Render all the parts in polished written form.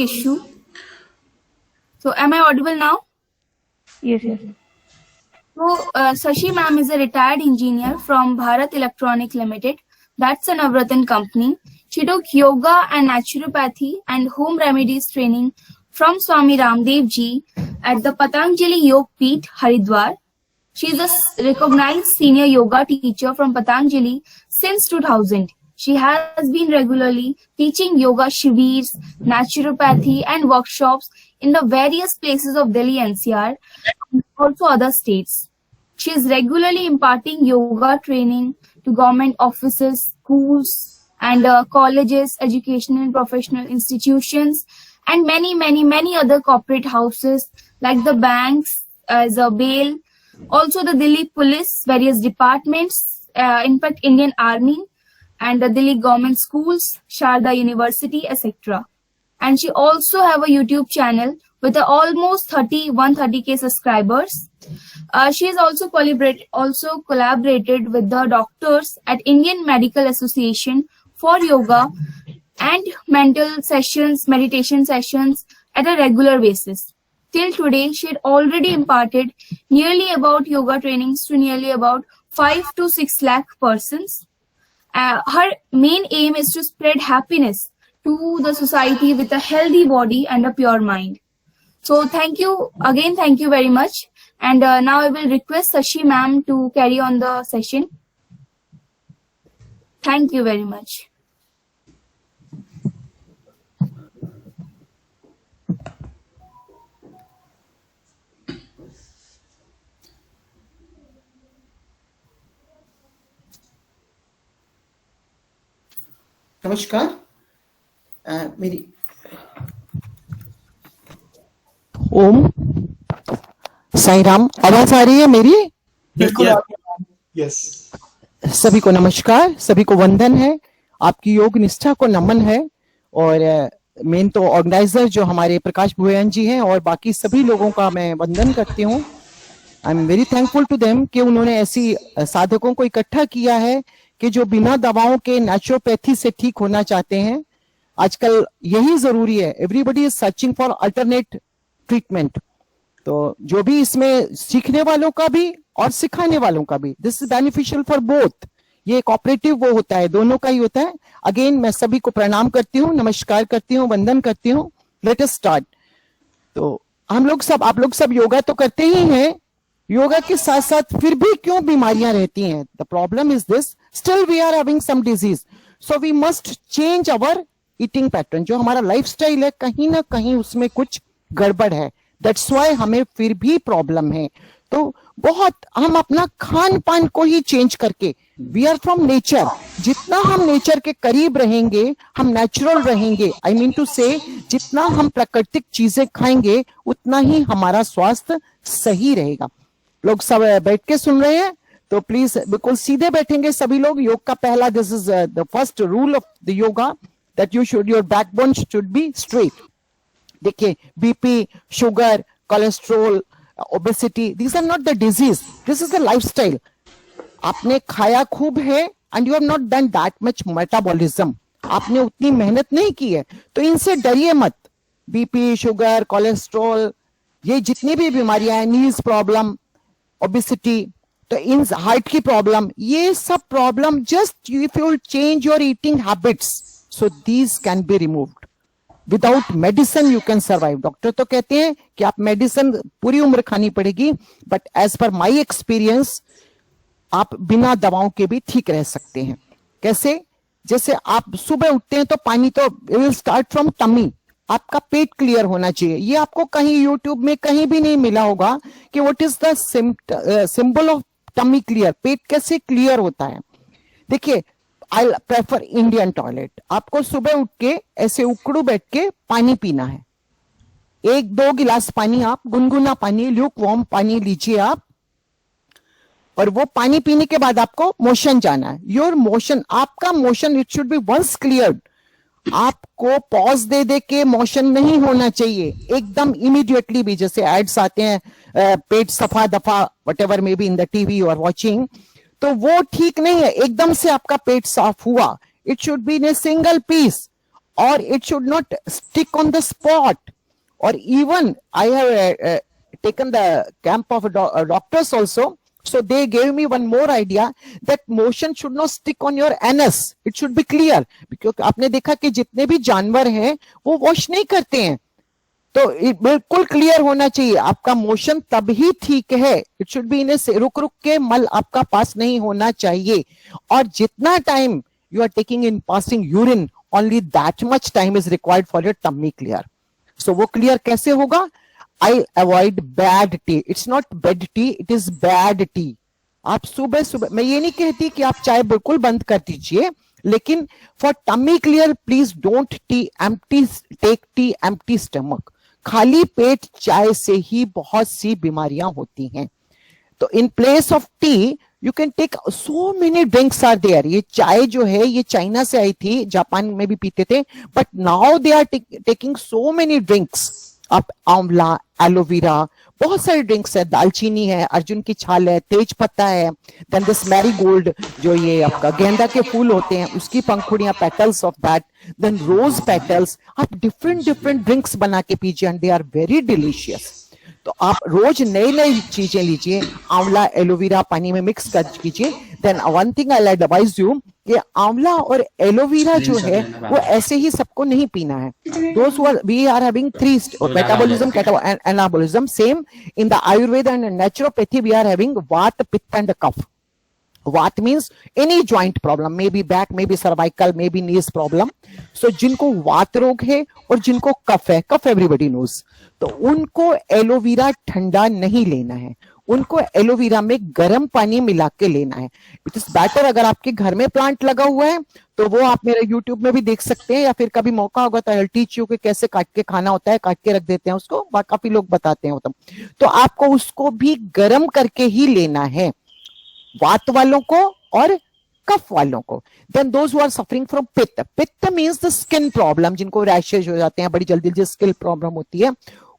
issue. So, am I audible now? Yes, yes. So, Sashi ma'am is a retired engineer from Bharat Electronic Limited. That's a Navratan company. She took yoga and naturopathy and home remedies training from Swami Ramdev ji at the Patanjali Yog Peeth, Haridwar. She is a recognized senior yoga teacher from Patanjali since 2000. She has been regularly teaching yoga shivirs, naturopathy and workshops in the various places of Delhi NCR and also other states. She is regularly imparting yoga training to government offices, schools and colleges, educational and professional institutions and many other corporate houses like the banks as a bail, also the Delhi police, various departments, in fact Indian Army and the Delhi government schools, Sharda University, etc. And she also have a YouTube channel with almost 130k subscribers. She has also collaborated with the doctors at Indian Medical Association for yoga and meditation sessions at a regular basis. Till today, she had already imparted nearly about yoga trainings to nearly about 5 to 6 lakh persons. Her main aim is to spread happiness to the society with a healthy body and a pure mind. So thank you very much. And now I will request Sashi ma'am to carry on the session. Thank you very much. नमस्कार। मेरी ओम साई राम, आवाज आ रही है मेरी? बिल्कुल। Yes. सभी को नमस्कार, सभी को वंदन है, आपकी योग निष्ठा को नमन है। और मेन तो ऑर्गेनाइजर जो हमारे प्रकाश भुवन जी हैं और बाकी सभी लोगों का मैं वंदन करती हूँ। I am very thankful to them कि उन्होंने ऐसी साधकों को इकट्ठा किया है कि जो बिना दवाओं के नेचुरोपैथी से ठीक होना चाहते हैं। आजकल यही जरूरी है, everybody is searching for alternate treatment. तो जो भी इसमें सीखने वालों का भी और सिखाने वालों का भी, this is beneficial for both. ये कोऑपरेटिव वो होता है, दोनों का ही होता है। अगेन मैं सभी को प्रणाम करती हूँ, नमस्कार करती हूँ, वंदन करती हूँ। Let us start. तो आप लोग सब योगा तो करते ही हैं, योगा के साथ साथ फिर भी क्यों बीमारियां रहती हैं? The problem is this, still we are having some disease, so we must change our eating pattern. जो हमारा लाइफस्टाइल है कहीं ना कहीं उसमें कुछ गड़बड़ है, दैट्स व्हाई हमें फिर भी प्रॉब्लम है। तो बहुत हम अपना खान पान को ही चेंज करके, वी आर फ्रॉम नेचर, जितना हम नेचर के करीब रहेंगे, हम नेचुरल रहेंगे, आई मीन टू से जितना हम प्राकृतिक चीजें खाएंगे उतना ही हमारा स्वास्थ्य सही रहेगा। लोग सब बैठ के सुन रहे हैं तो प्लीज बिल्कुल सीधे बैठेंगे सभी लोग। योग का पहला, this is the first rule of the yoga, that your backbone should be straight. देखिए, BP, sugar, cholesterol, obesity, these are not the disease, this is the lifestyle। आपने खाया खूब है and you have not done that much metabolism, आपने उतनी मेहनत नहीं की है, तो इनसे डरिए मत। बीपी, शुगर, कोलेस्ट्रोल, ये जितनी भी बीमारियां हैं, नीज प्रॉब्लम, ओबेसिटी, तो इन हार्ट की प्रॉब्लम, ये सब problem just if you change your eating habits, so these can be removed. Without medicine you can survive. Doctor तो कहते हैं कि आप मेडिसिन पूरी उम्र खानी पड़ेगी, but as per my experience आप बिना दवाओं के भी ठीक रह सकते हैं। कैसे? जैसे आप सुबह उठते हैं तो पानी तो विल स्टार्ट फ्रॉम टमी, आपका पेट क्लियर होना चाहिए। ये आपको कहीं यूट्यूब में कहीं भी नहीं मिला होगा कि what is the symbol of tummy clear, पेट कैसे क्लियर होता है। देखिए, आई प्रेफर इंडियन टॉयलेट। आपको सुबह उठ के ऐसे उकड़ू बैठ के पानी पीना है, 1-2 गिलास पानी, आप गुनगुना पानी, ल्यूक वार्म पानी लीजिए आप, और वो पानी पीने के बाद आपको मोशन जाना है। योर मोशन, आपका motion it should be once cleared. आपको पॉज दे दे के मोशन नहीं होना चाहिए, एकदम इमीडिएटली भी। जैसे एड्स आते हैं, पेट सफा दफा whatever may be in the TV you are watching, तो वो ठीक नहीं है। एकदम से आपका पेट साफ हुआ, it should be in a single piece. or it should not stick on the spot. Or even I have taken the camp of doctors also, so they gave me one more idea that motion should not stick on your anus, it should be clear. क्योंकि आपने देखा कि जितने भी जानवर हैं वो wash नहीं करते हैं, तो बिल्कुल क्लियर होना चाहिए, आपका मोशन तब ही ठीक है. इट शुड बी इन ए रुक रुक के मल आपका पास नहीं होना चाहिए. और जितना time you are taking in passing urine, only that much time is required for your tummy clear. So वो क्लियर कैसे होगा? I avoid bad tea. It's not bed tea, it is bad tea. आप सुबह सुबह, मैं ये नहीं कहती कि आप चाय बिल्कुल बंद कर दीजिए, लेकिन for tummy clear please don't take tea empty stomach. खाली पेट चाय से ही बहुत सी बीमारियां होती हैं. तो in place of tea you can take so many drinks are there. ये चाय जो है ये चाइना से आई थी, जापान में भी पीते थे, but now they are taking so many drinks. आप आंवला, एलोवेरा, बहुत सारे ड्रिंक्स है, दालचीनी है, अर्जुन की छाल है, तेज पत्ता है, देन दिस मैरीगोल्ड जो ये आपका गेंदा के फूल होते हैं उसकी पंखुड़ियां, petals of that, then rose petals. आप डिफरेंट डिफरेंट ड्रिंक्स बना के पीजिए and they are very delicious. तो आप रोज नई नई चीजें लीजिए, आंवला, एलोवेरा पानी में मिक्स कर कीजिए. Then one thing I advise you कि आंवला और एलोवेरा जो है वो ऐसे ही सबको नहीं पीना है. Those who are, we are having three metabolism, anabolism. Same in the Ayurveda and naturopathy we are having vata, pitta and kapha. Vat means any joint problem, maybe back, maybe cervical, maybe knees problem. So जिनको वात रोग है और जिनको कफ है, कफ everybody knows, तो उनको aloe vera ठंडा नहीं लेना है, उनको एलोवेरा में गर्म पानी मिला के लेना है. It is better. अगर आपके घर में प्लांट लगा हुआ है तो वो आप मेरे YouTube में भी देख सकते हैं, या फिर कभी मौका होगा तो आई विल टीच यू कि कैसे काट के खाना होता है. काट के रख देते हैं उसको, काफी लोग बताते हैं. तो आपको उसको भी गर्म करके ही लेना है, वात वालों को और कफ वालों को. Then those who are suffering from pitta, pitta means the skin problem, जिनको रैशेज हो जाते हैं, बड़ी जल्दी जल्दी स्किन प्रॉब्लम होती है,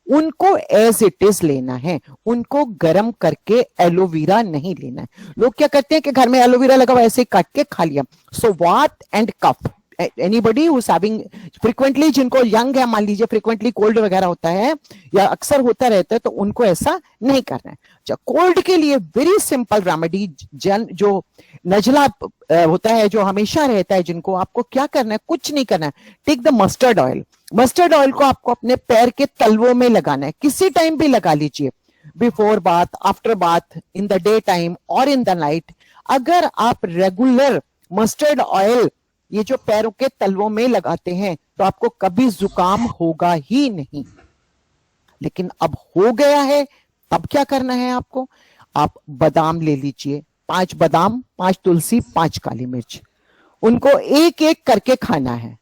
उनको एज इट इज लेना है, उनको गर्म करके एलोवेरा नहीं लेना है. लोग क्या करते हैं कि घर में एलोवेरा लगा हुआ ऐसे काट के खा लिया. So vata and cough, anybody who is having frequently, जिनको यंग है, मान लीजिए फ्रीक्वेंटली कोल्ड वगैरह होता है या अक्सर होता रहता है, तो उनको ऐसा नहीं करना है. कोल्ड के लिए वेरी सिंपल रेमेडी, जो नजला होता है जो हमेशा रहता है, जिनको आपको क्या करना है, कुछ नहीं करना है. Take the mustard oil. Mustard oil को आपको अपने पैर के तलवों में लगाना है, किसी टाइम भी लगा लीजिए, before bath, after bath, in the day time और इन द नाइट. अगर आप रेगुलर मस्टर्ड ऑयल ये जो पैरों के तलवों में लगाते हैं तो आपको कभी जुकाम होगा ही नहीं. लेकिन अब हो गया है, तब क्या करना है आपको? आप बादाम ले लीजिए, 5 बादाम, 5 तुलसी, 5 काली मिर्च, उनको एक एक करके खाना है.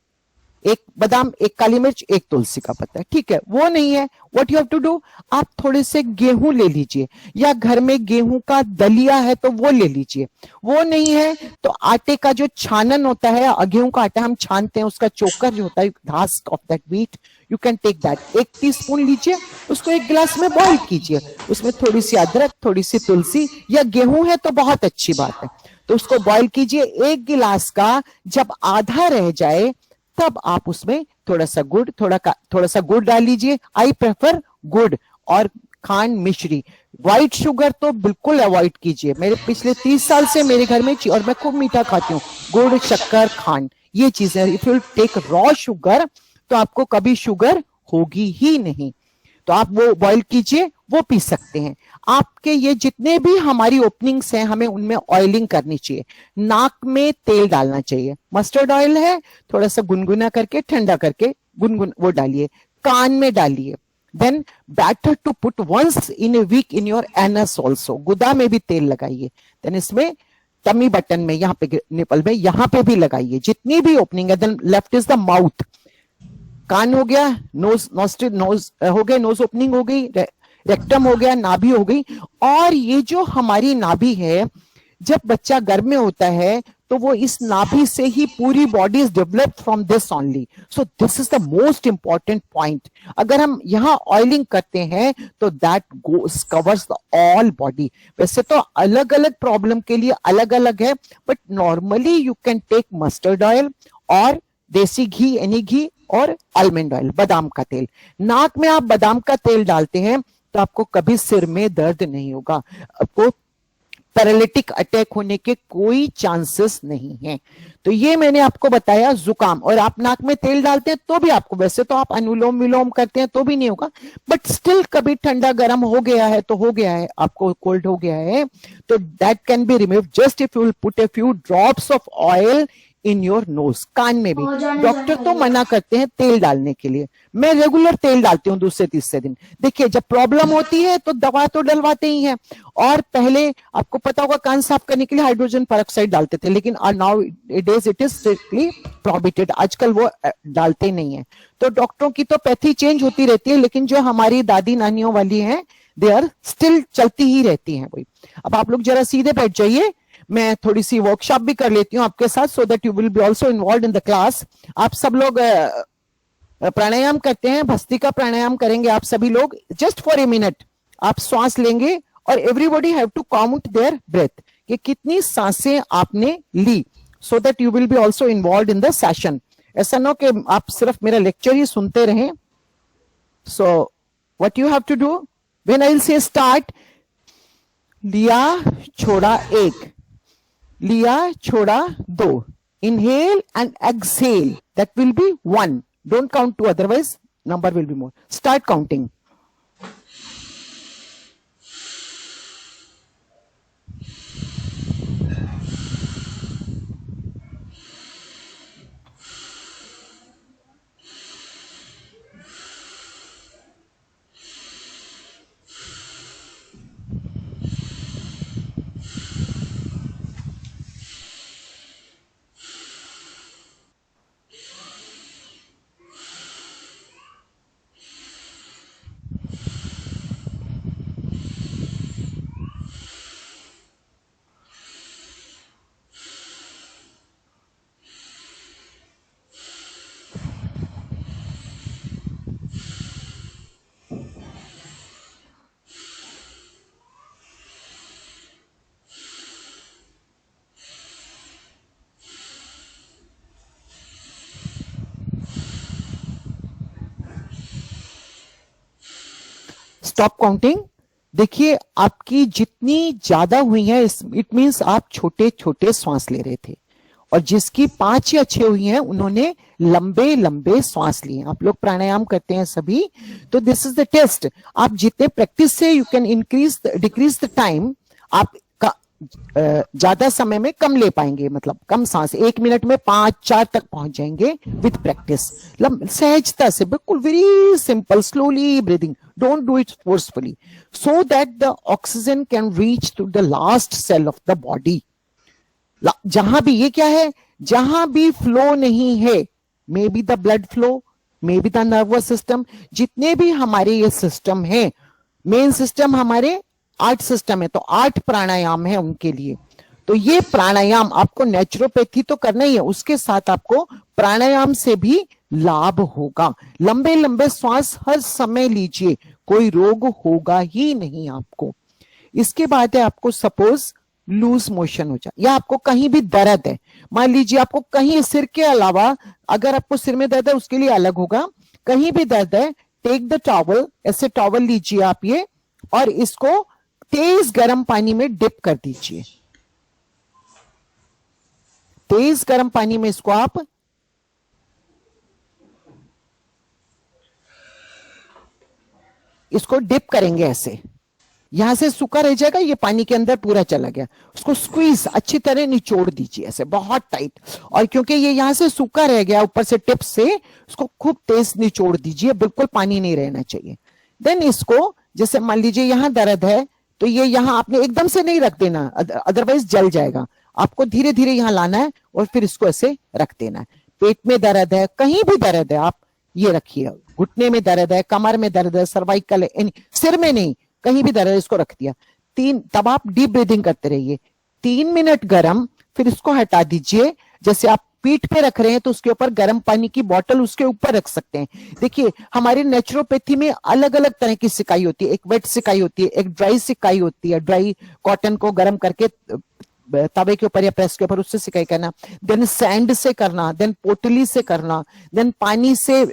एक बादाम, एक काली मिर्च, एक तुलसी का पत्ता, ठीक है. वो नहीं है, what you have to do, आप थोड़े से गेहूं ले लीजिए, या घर में गेहूं का दलिया है तो वो ले लीजिए. वो नहीं है तो आटे का जो छानन होता है, गेहूं का आटा हम छानते हैं, उसका चोकर जो होता है, husk of that wheat, you can take that. 1 teaspoon लीजिए, उसको 1 गिलास में बॉईल कीजिए, उसमें थोड़ी सी अदरक, थोड़ी सी तुलसी, या गेहूं है तो बहुत अच्छी बात है, तो उसको बॉईल कीजिए. 1 गिलास का जब आधा रह जाए तब आप उसमें थोड़ा सा गुड़ डाल लीजिए. आई प्रेफर गुड़, और खांड, मिश्री. व्हाइट शुगर तो बिल्कुल अवॉइड कीजिए. मेरे पिछले 30 साल से मेरे घर में, और मैं खूब मीठा खाती हूँ, गुड़, शक्कर, खांड, ये चीजें. If you take raw sugar तो आपको कभी शुगर होगी ही नहीं. तो आप वो बॉईल कीजिए, वो पी सकते हैं. आपके ये जितने भी हमारी ओपनिंग्स हैं, हमें उनमें ऑयलिंग करनी चाहिए. नाक में तेल डालना चाहिए, मस्टर्ड ऑयल है, थोड़ा सा गुनगुना करके, ठंडा करके गुनगुन वो डालिए, कान में डालिए. Then better to put once in a week in your anus also, गुदा में भी तेल लगाइए. देन इसमें टमी बटन में, यहाँ पे निपल में, यहाँ पे भी लगाइए, जितनी भी ओपनिंग है. Then left is the mouth, कान हो गया, नोज हो गए, नोज ओपनिंग हो गई, रेक्टम हो गया, नाभि हो गई. और ये जो हमारी नाभि है, जब बच्चा गर्भ में होता है तो वो इस नाभि से ही पूरी body is developed from this only. So this is the most important point. अगर हम यहाँ ऑयलिंग करते हैं तो that covers the all body. वैसे तो अलग अलग प्रॉब्लम के लिए अलग अलग है, but normally you can take mustard oil और देसी घी, एनी घी, और आलमंड ऑयल, बादाम का तेल। नाक में आप बादाम का तेल डालते हैं तो आपको कभी सिर में दर्द नहीं होगा, आपको पैरालिटिक अटैक होने के कोई चांसेस नहीं है। तो ये मैंने आपको बताया जुकाम। और आप नाक में तेल डालते हैं तो भी आपको, वैसे तो आप अनुलोम विलोम करते हैं तो भी नहीं होगा, बट स्टिल कभी ठंडा गर्म हो गया है तो हो गया है, आपको कोल्ड हो गया है, तो that can be remove just if you will put a few drops of oil in your nose. कान में भी डॉक्टर तो मना करते हैं तेल डालने के लिए, मैं रेगुलर तेल डालती हूँ दूसरे तीसरे दिन। देखिए जब प्रॉब्लम होती है तो दवा तो डलवाते ही हैं, और पहले आपको पता होगा कान साफ करने के लिए हाइड्रोजन पेरोक्साइड डालते थे, लेकिन now it is strictly prohibited, आजकल वो डालते नहीं है। तो डॉक्टरों की तो पैथी चेंज होती रहती है, लेकिन जो हमारी दादी नानियों वाली हैं दे आर स्टिल चलती ही रहती हैं वही। अब आप लोग जरा सीधे बैठ जाइए, मैं थोड़ी सी वर्कशॉप भी कर लेती हूँ आपके साथ, सो that you will be also involve in the class. आप सब लोग प्राणायाम करते हैं, भस्त्रिका प्राणायाम करेंगे आप सभी लोग, जस्ट फॉर ए मिनट आप श्वास लेंगे और everybody have to count their breath कि कितनी सांसें आपने ली, so that you will be also involve in the session. ऐसा ना कि आप सिर्फ मेरा लेक्चर ही सुनते रहें। So what you have to do when I will say start, लिया छोड़ा एक, लिया छोड़ा दो, inhale and exhale, that will be 1, don't count 2 otherwise number will be more, start counting। Stop counting. देखिए आपकी जितनी ज्यादा हुई है इट मींस आप छोटे छोटे श्वास ले रहे थे, और जिसकी 5 या 6 हुई हैं उन्होंने लंबे लंबे श्वास लिए। आप लोग प्राणायाम करते हैं सभी, तो दिस इज द टेस्ट। आप जितने प्रैक्टिस से you can increase decrease the time, आप ज्यादा समय में कम ले पाएंगे, मतलब कम सांस, 1 मिनट में 5-4 तक पहुंच जाएंगे विथ प्रैक्टिस, सहजता से, बिल्कुल very simple, slowly breathing, don't do it forcefully, so that the oxygen can reach to the last cell of the body. जहां भी, ये क्या है, जहां भी फ्लो नहीं है, may be the blood flow, may be the nervous system, जितने भी हमारे ये सिस्टम है, मेन सिस्टम हमारे 8 सिस्टम है, तो 8 प्राणायाम है उनके लिए। तो ये प्राणायाम आपको नेचुरोपैथी तो करना ही है, उसके साथ आपको प्राणायाम से भी लाभ होगा। लंबे लंबे श्वास हर समय लीजिए, कोई रोग होगा ही नहीं आपको। इसके बाद है आपको सपोज लूज मोशन हो जाए, या आपको कहीं भी दर्द है, मान लीजिए आपको कहीं सिर के अलावा, अगर आपको सिर में दर्द है उसके लिए अलग होगा, कहीं भी दर्द है, टेक द टॉवल, ऐसे टॉवल लीजिए आप ये, और इसको तेज गर्म पानी में डिप कर दीजिए। तेज गर्म पानी में इसको आप इसको डिप करेंगे, ऐसे यहां से सूखा रह जाएगा, ये पानी के अंदर पूरा चला गया, उसको स्क्वीज अच्छी तरह निचोड़ दीजिए ऐसे बहुत टाइट, और क्योंकि ये यहां से सूखा रह गया ऊपर से टिप से, उसको खूब तेज निचोड़ दीजिए, बिल्कुल पानी नहीं रहना चाहिए। देन इसको, जैसे मान लीजिए यहां दर्द है, तो ये यहां आपने एकदम से नहीं रख देना, अदरवाइज जल जाएगा, आपको धीरे धीरे यहां लाना है और फिर इसको ऐसे रख देना है। पेट में दर्द है, कहीं भी दर्द है, आप ये रखिए, घुटने में दर्द है, कमर में दर्द है, सर्वाइकल है, सिर में नहीं, कहीं भी दर्द है, इसको रख दिया। तब आप डीप ब्रीदिंग करते रहिए, 3 मिनट गरम, फिर इसको हटा दीजिए। जैसे आप पीठ पे रख रहे हैं तो उसके ऊपर गर्म पानी की बोतल उसके ऊपर रख सकते हैं। देखिए हमारी नेचुरोपैथी में अलग अलग तरह की सिकाई होती है, एक वेट सिकाई होती है, एक ड्राई सिकाई होती है, ड्राई कॉटन को गर्म करके तवे के ऊपर या प्रेस के ऊपर, उससे सिकाई करना, देन सैंड से करना, देन पोटली से करना, देन पानी से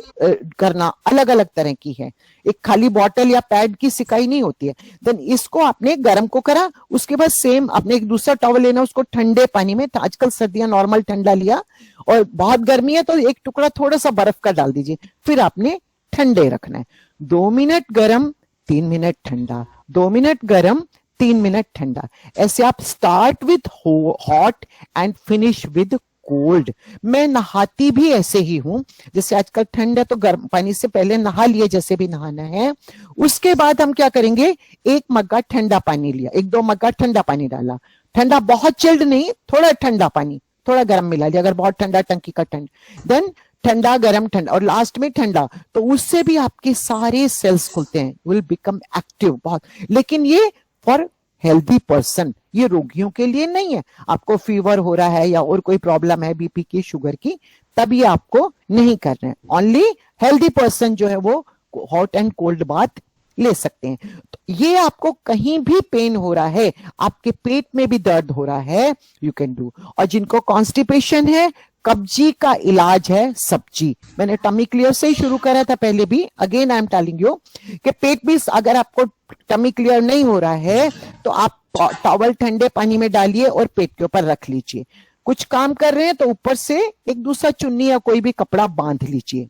करना, अलग अलग तरह की है। एक खाली बॉटल या पैड की सिकाई नहीं होती है। देन इसको आपने गर्म को करा, उसके बाद सेम आपने एक दूसरा टॉवल लेना, उसको ठंडे पानी में, आजकल सर्दियां नॉर्मल ठंडा लिया, और बहुत गर्मी है तो एक टुकड़ा थोड़ा सा बर्फ का डाल दीजिए, फिर आपने ठंडे रखना है। 2 मिनट गर्म, 3 मिनट ठंडा, 2 मिनट गर्म, 3 मिनट ठंडा। ऐसे आप start with hot and finish with cold. मैं नहाती भी ऐसे ही हूं, जैसे आजकल ठंड है तो गर्म पानी से पहले नहा लिए, जैसे भी नहाना है। उसके बाद हम क्या करेंगे, 1 मग्गा ठंडा पानी लिया, 1-2 मग्गा ठंडा पानी डाला, ठंडा बहुत चिल्ड नहीं, थोड़ा ठंडा पानी, थोड़ा गर्म मिला लिया, अगर बहुत ठंडा टंकी का ठंड, देन ठंडा गर्म ठंडा, और लास्ट में ठंडा। तो उससे भी आपके सारे सेल्स खुलते हैं, विल बिकम एक्टिव बहुत। लेकिन ये फॉर हेल्दी पर्सन, ये रोगियों के लिए नहीं है। आपको फीवर हो रहा है या और कोई प्रॉब्लम है बीपी की, शुगर की, तब ये आपको नहीं करना है। ओनली हेल्दी पर्सन जो है वो हॉट एंड कोल्ड बाथ ले सकते हैं। तो ये आपको कहीं भी पेन हो रहा है, आपके पेट में भी दर्द हो रहा है, यू कैन डू। और जिनको कॉन्स्टिपेशन है, कब्जी का इलाज है सब्जी। मैंने टमी क्लियर से ही शुरू करा था पहले भी, again I am telling you कि पेट भी, अगर आपको टमी क्लियर नहीं हो रहा है तो आप टॉवल ठंडे पानी में डालिए और पेट के ऊपर रख लीजिए। कुछ काम कर रहे हैं तो ऊपर से एक दूसरा चुन्नी या कोई भी कपड़ा बांध लीजिए,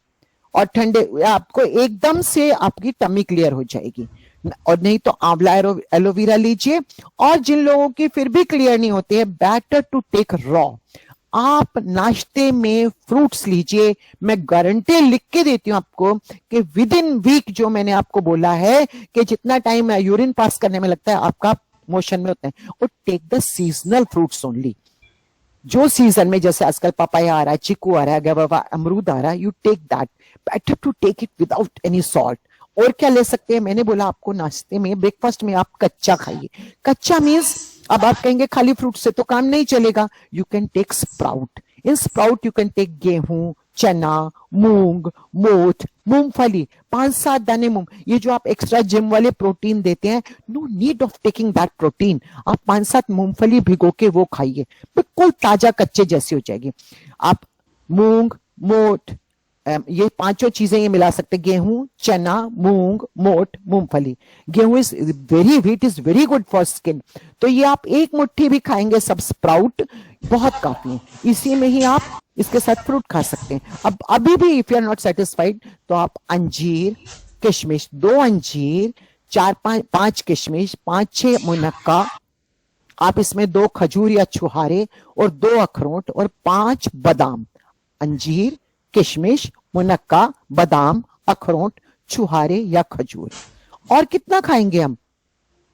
और ठंडे, आपको एकदम से आपकी टमी क्लियर हो जाएगी। और नहीं तो आंवला एलोवेरा लीजिए। और जिन लोगों की फिर भी क्लियर नहीं होते हैं, बेटर टू टेक रॉ। आप नाश्ते में फ्रूट्स लीजिए। मैं गारंटी लिख के देती हूं आपको कि विद इन वीक, जो मैंने आपको बोला है कि जितना टाइम यूरिन पास करने में लगता है आपका मोशन में होता है, और take the seasonal fruits only. जो सीजन में, जैसे आजकल पपाया आ रहा है, चीकू आ रहा है, गवावा, अमरूद आ रहा है, you take that. Better to take it without any salt. और क्या ले सकते हैं, मैंने बोला आपको नाश्ते में, ब्रेकफास्ट में आप कच्चा खाइए। कच्चा मीन्स, अब आप कहेंगे खाली फ्रूट से तो काम नहीं चलेगा, you can take sprout. In sprout you can take gehun, chana, मूंग, मोठ, मूंगफली, 5-7 दाने मूंग। ये जो आप एक्स्ट्रा जिम वाले प्रोटीन देते हैं, no need of taking that protein. आप 5-7 मूंगफली भिगो के वो खाइए, बिल्कुल ताजा कच्चे जैसी हो जाएगी। आप मूंग, मोठ, ये 5 चीजें ये मिला सकते, गेहूं, चना, मूंग, मोठ, मूंगफली। गेहूं is very, wheat is very good for skin. तो ये आप 1 मुट्ठी भी खाएंगे, सब स्प्राउट, बहुत काफी है। इसी में ही आप इसके साथ फ्रूट खा सकते हैं। अब अभी भी if you are not satisfied तो आप अंजीर, किशमिश, 2 अंजीर, 4-5 किशमिश, 5-6 मुनक्का, आप इसमें 2 खजूर या छुहारे, और 2 अखरोट, और 5 बादाम। अंजीर, किशमिश, मुनक्का, बादाम, अखरोट, छुहारे या खजूर। और कितना खाएंगे हम?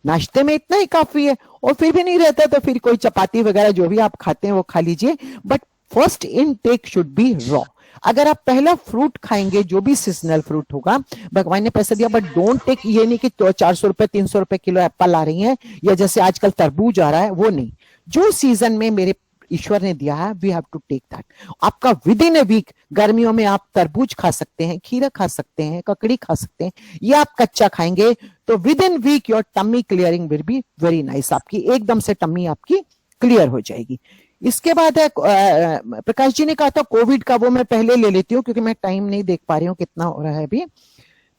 नाश्ते में इतना ही काफी है। और फिर भी नहीं रहता तो फिर कोई चपाती वगैरह जो भी आप खाते हैं वो खा लीजिए, but first intake should be raw. अगर आप पहला फ्रूट खाएंगे, जो भी सीजनल फ्रूट होगा, भगवान ने पैसा दिया, बट डोंट टेक, ये नहीं कि 400 रुपए 300 रुपए किलो एप्पल आ रही है, या जैसे आजकल तरबूज आ रहा है, वो नहीं। जो सीजन में मेरे ईश्वर ने दिया है, we have to take that. आपका विद इन ए वीक, गर्मियों में आप तरबूज खा सकते हैं, खीरा खा सकते हैं, ककड़ी खा सकते हैं, ये आप कच्चा खाएंगे तो within week your tummy clearing will be very nice. आपकी एकदम से टमी आपकी क्लियर हो जाएगी। इसके बाद है, प्रकाश जी ने कहा था कोविड का, वो मैं पहले ले लेती हूँ क्योंकि मैं टाइम नहीं देख पा रही हूँ कितना हो रहा है अभी।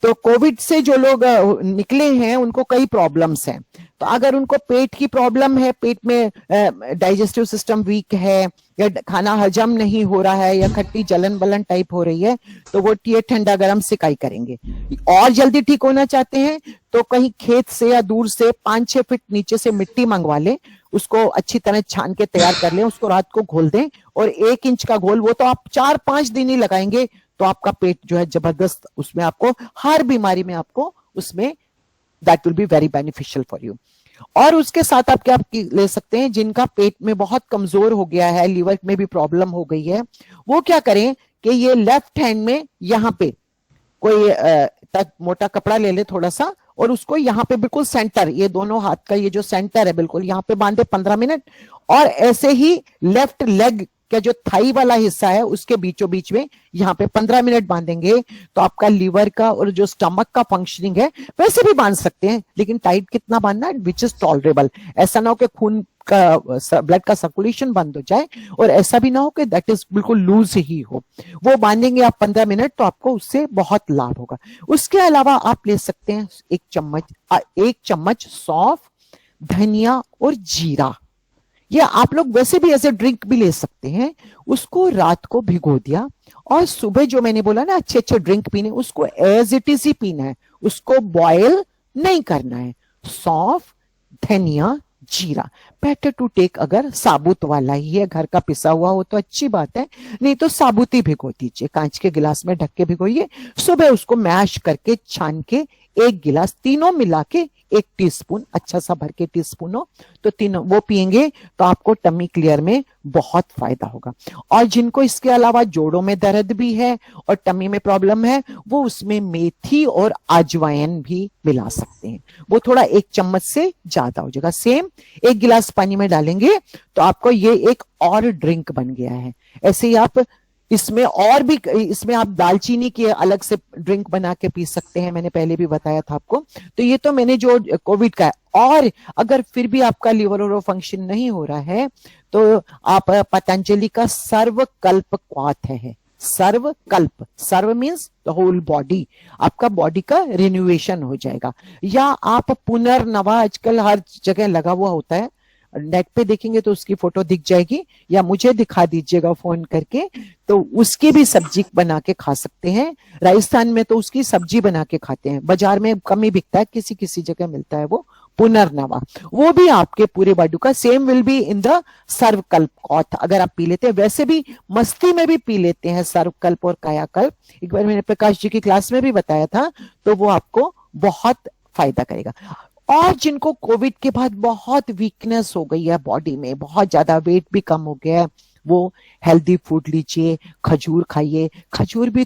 तो कोविड से जो लोग निकले हैं उनको कई प्रॉब्लम्स हैं। तो अगर उनको पेट की प्रॉब्लम है, पेट में डाइजेस्टिव सिस्टम वीक है, या खाना हजम नहीं हो रहा है, या खट्टी जलन बलन टाइप हो रही है, तो वो ये ठंडा गर्म सिकाई करेंगे। और जल्दी ठीक होना चाहते हैं तो कहीं खेत से या दूर से 5-6 फीट नीचे से मिट्टी मंगवा लें, उसको अच्छी तरह छान के तैयार कर लें, उसको रात को घोल दें, और 1 इंच का घोल, वो तो आप 4-5 दिन ही लगाएंगे तो आपका पेट जो है जबरदस्त, उसमें आपको हर बीमारी में आपको उसमें that will be very beneficial for you. और उसके साथ आप क्या ले सकते हैं, जिनका पेट में बहुत कमजोर हो गया है, लीवर में भी प्रॉब्लम हो गई है, वो क्या करें कि ये लेफ्ट हैंड में यहां पे कोई मोटा कपड़ा ले ले थोड़ा सा, और उसको यहाँ पे बिल्कुल सेंटर, ये दोनों हाथ का ये जो सेंटर है बिल्कुल यहाँ पे बांधे 15 मिनट, और ऐसे ही लेफ्ट लेग क्या जो थाई वाला हिस्सा है उसके बीचों बीच में यहाँ पे 15 मिनट बांधेंगे तो आपका लीवर का और जो स्टमक का फंक्शनिंग है वैसे भी बांध सकते हैं, लेकिन टाइट कितना बांधना है विच इज टॉलरेबल। ऐसा ना हो कि खून का ब्लड का सर्कुलेशन बंद हो जाए और ऐसा भी ना हो कि दैट इज बिल्कुल लूज ही हो। वो बांधेंगे आप 15 मिनट तो आपको उससे बहुत लाभ होगा। उसके अलावा आप ले सकते हैं एक चम्मच सौंफ, धनिया और जीरा। ये आप लोग वैसे भी एज ए ड्रिंक भी ले सकते हैं। उसको रात को भिगो दिया और सुबह जो मैंने बोला ना अच्छे अच्छे ड्रिंक पीने, उसको एज इट इज ही पीना है, उसको बॉयल नहीं करना है। सौंफ, धनिया, जीरा, बेटर टू टेक अगर साबुत वाला ही है, घर का पिसा हुआ हो तो अच्छी बात है, नहीं तो साबुत ही भिगो दीजिए, कांच के गिलास में ढक के भिगोइए। सुबह उसको मैश करके छान के एक गिलास तीनों मिला के 1 टीस्पून अच्छा सा भर के टीस्पून हो तो तीनों वो पिएंगे तो आपको टमी क्लियर में बहुत फायदा होगा। और जिनको इसके अलावा जोड़ों में दर्द भी है और टमी में प्रॉब्लम है वो उसमें मेथी और अजवाइन भी मिला सकते हैं, वो थोड़ा 1 चम्मच से ज्यादा हो जाएगा। सेम 1 गिलास पानी में डालेंगे तो आपको ये एक और ड्रिंक बन गया है। ऐसे ही आप इसमें और भी, इसमें आप दालचीनी की अलग से ड्रिंक बना के पी सकते हैं, मैंने पहले भी बताया था आपको। तो ये तो मैंने जो कोविड का है। और अगर फिर भी आपका लिवर और फंक्शन नहीं हो रहा है तो आप पतंजलि का सर्वकल्प क्वाथ है। सर्वकल्प, सर्व मीन्स द होल बॉडी, आपका बॉडी का रिन्यूएशन हो जाएगा। या आप पुनर्नवा आजकल हर जगह लगा हुआ होता है, नेट पे देखेंगे तो उसकी फोटो दिख जाएगी, या मुझे दिखा दीजिएगा फोन करके, तो उसकी भी सब्जी बना के खा सकते हैं। राजस्थान में तो उसकी सब्जी बना के खाते हैं, बाजार में कम ही बिकता है, किसी किसी जगह मिलता है वो पुनर्नवा। वो भी आपके पूरे बॉडी का same will be in the Sarvakalp Kwath अगर आप पी लेते हैं। वैसे भी मस्ती में भी पी लेते हैं सर्वकल्प और कायाकल्प, एक बार मैंने प्रकाश जी की क्लास में भी बताया था, तो वो आपको बहुत फायदा करेगा। और जिनको कोविड के बाद बहुत वीकनेस हो गई है बॉडी में, बहुत ज्यादा वेट भी कम हो गया है, वो हेल्दी फूड लीजिए, खजूर खाइए, खजूर भी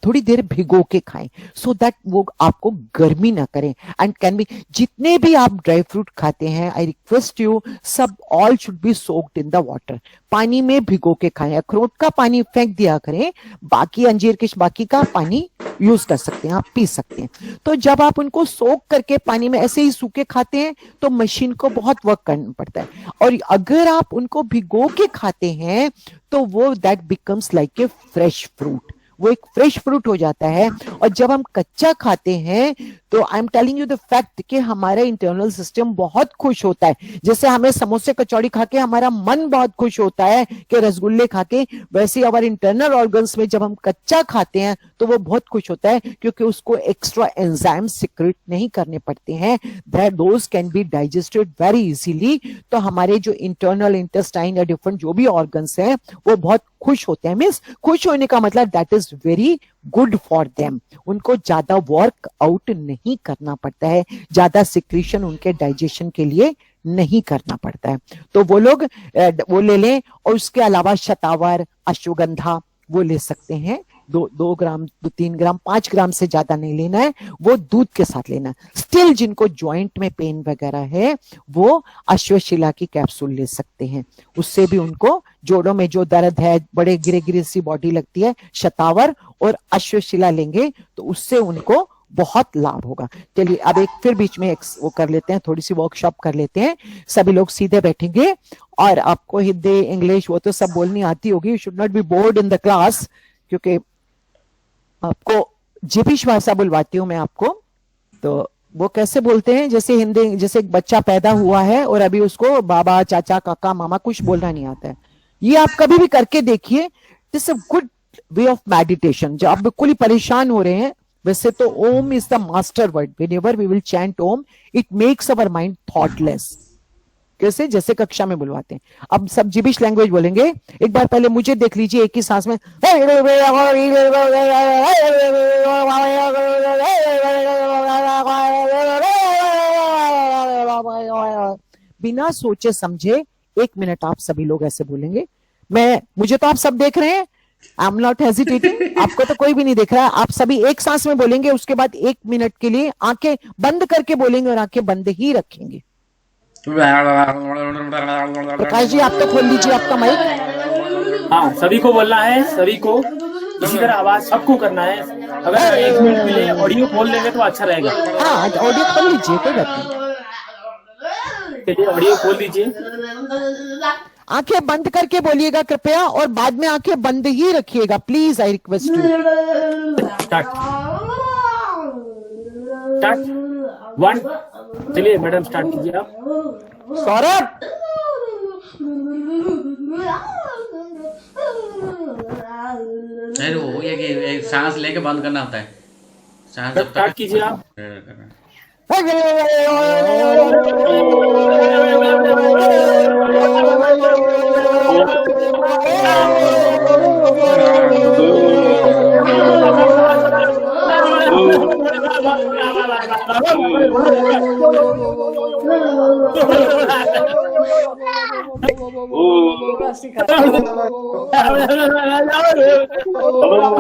थोड़ी देर भिगो के खाएं सो दैट वो आपको गर्मी ना करें। एंड कैन बी, जितने भी आप ड्राई फ्रूट खाते हैं, आई रिक्वेस्ट यू सब all should be soaked in the water, पानी में भिगो के खाएं। अखरोट का पानी फेंक दिया करें, बाकी अंजीर के बाकी का पानी यूज कर सकते हैं, आप पी सकते हैं। तो जब आप उनको सोक करके पानी में ऐसे ही सूखे खाते हैं तो मशीन को बहुत वर्क करना पड़ता है, और अगर आप उनको भिगो के खाते हैं तो वो that becomes like a fresh fruit, वो एक फ्रेश फ्रूट हो जाता है। और जब हम कच्चा खाते हैं तो I am telling you the fact कि हमारा इंटरनल सिस्टम बहुत खुश होता है। जैसे हमें समोसे कचौड़ी खा के हमारा मन बहुत खुश होता है कि रसगुल्ले खा के, वैसे हमारे इंटरनल ऑर्गन्स में जब हम कच्चा खाते हैं तो वो बहुत खुश होता है, क्योंकि उसको एक्स्ट्रा एंजाइम सिक्रेट नहीं करने पड़ते हैं, that those can be digested very easily. तो हमारे जो इंटरनल इंटेस्टाइन या डिफरेंट जो भी ऑर्गन्स हैं वो बहुत खुश होते हैं। मीन्स खुश होने का मतलब that is very good for them, उनको ज्यादा वर्क आउट नहीं करना पड़ता है, ज्यादा सिक्रीशन उनके डाइजेशन के लिए नहीं करना पड़ता है। तो वो लोग वो ले लें। और उसके अलावा शतावर, अश्वगंधा वो ले सकते हैं, 2 ग्राम 3 ग्राम 5 ग्राम से ज्यादा नहीं लेना है, वो दूध के साथ लेना है। स्टिल जिनको जॉइंट में पेन वगैरह है वो अश्वशिला की कैप्सूल ले सकते हैं, उससे भी उनको जोड़ों में जो दर्द है, बड़े गिरे गिरे सी बॉडी लगती है, शतावर और अश्वशिला लेंगे तो उससे उनको बहुत लाभ होगा। चलिए अब एक फिर बीच में वो कर लेते हैं, थोड़ी सी वर्कशॉप कर लेते हैं। सभी लोग सीधे बैठेंगे और आपको हिंदी इंग्लिश वो तो सब बोलनी आती होगी, you should not be board in the class, क्योंकि आपको जिपिश भाषा बुलवाती हूं मैं आपको। तो वो कैसे बोलते हैं, जैसे हिंदी, जैसे एक बच्चा पैदा हुआ है और अभी उसको बाबा, चाचा, काका, मामा कुछ बोलना नहीं आता है, ये आप कभी भी करके देखिए। This a good way of meditation. जब आप बिल्कुल ही परेशान हो रहे हैं, वैसे तो Om is the master word, whenever we will chant Om it makes our mind thoughtless. कैसे, जैसे कक्षा में बुलवाते हैं। अब सब जिबिश लैंग्वेज बोलेंगे, एक बार पहले मुझे देख लीजिए एक ही सांस में, बिना सोचे समझे 1 मिनट आप सभी लोग ऐसे बोलेंगे। मुझे तो आप सब देख रहे हैं, आई एम नॉट हेजिटेटिंग, आपको तो कोई भी नहीं देख रहा है। आप सभी एक सांस में बोलेंगे, उसके बाद 1 मिनट के लिए आंखें बंद करके बोलेंगे और आंखें बंद ही रखेंगे। प्रकाश जी आप तो खोल लीजिए आपका माइक। हाँ, सभी को बोलना है, सभी को इसी तरह आवाज सबको करना है। अगर 1 मिनट के लिए ऑडियो खोल लेंगे तो अच्छा रहेगा। हाँ, ऑडियो खोल लीजिए, कोई बात नहीं। चलिए ऑडियो खोल लीजिए। आंखें बंद करके बोलिएगा कृपया, और बाद में आंखें बंद ही रखिएगा, please, I request you. Start 1। चलिए मैडम स्टार्ट कीजिए आप। सौरभ, नहीं वो ये कि एक सांस लेके बंद करना होता है। सांस जब स्टार्ट तक कीजिए आप।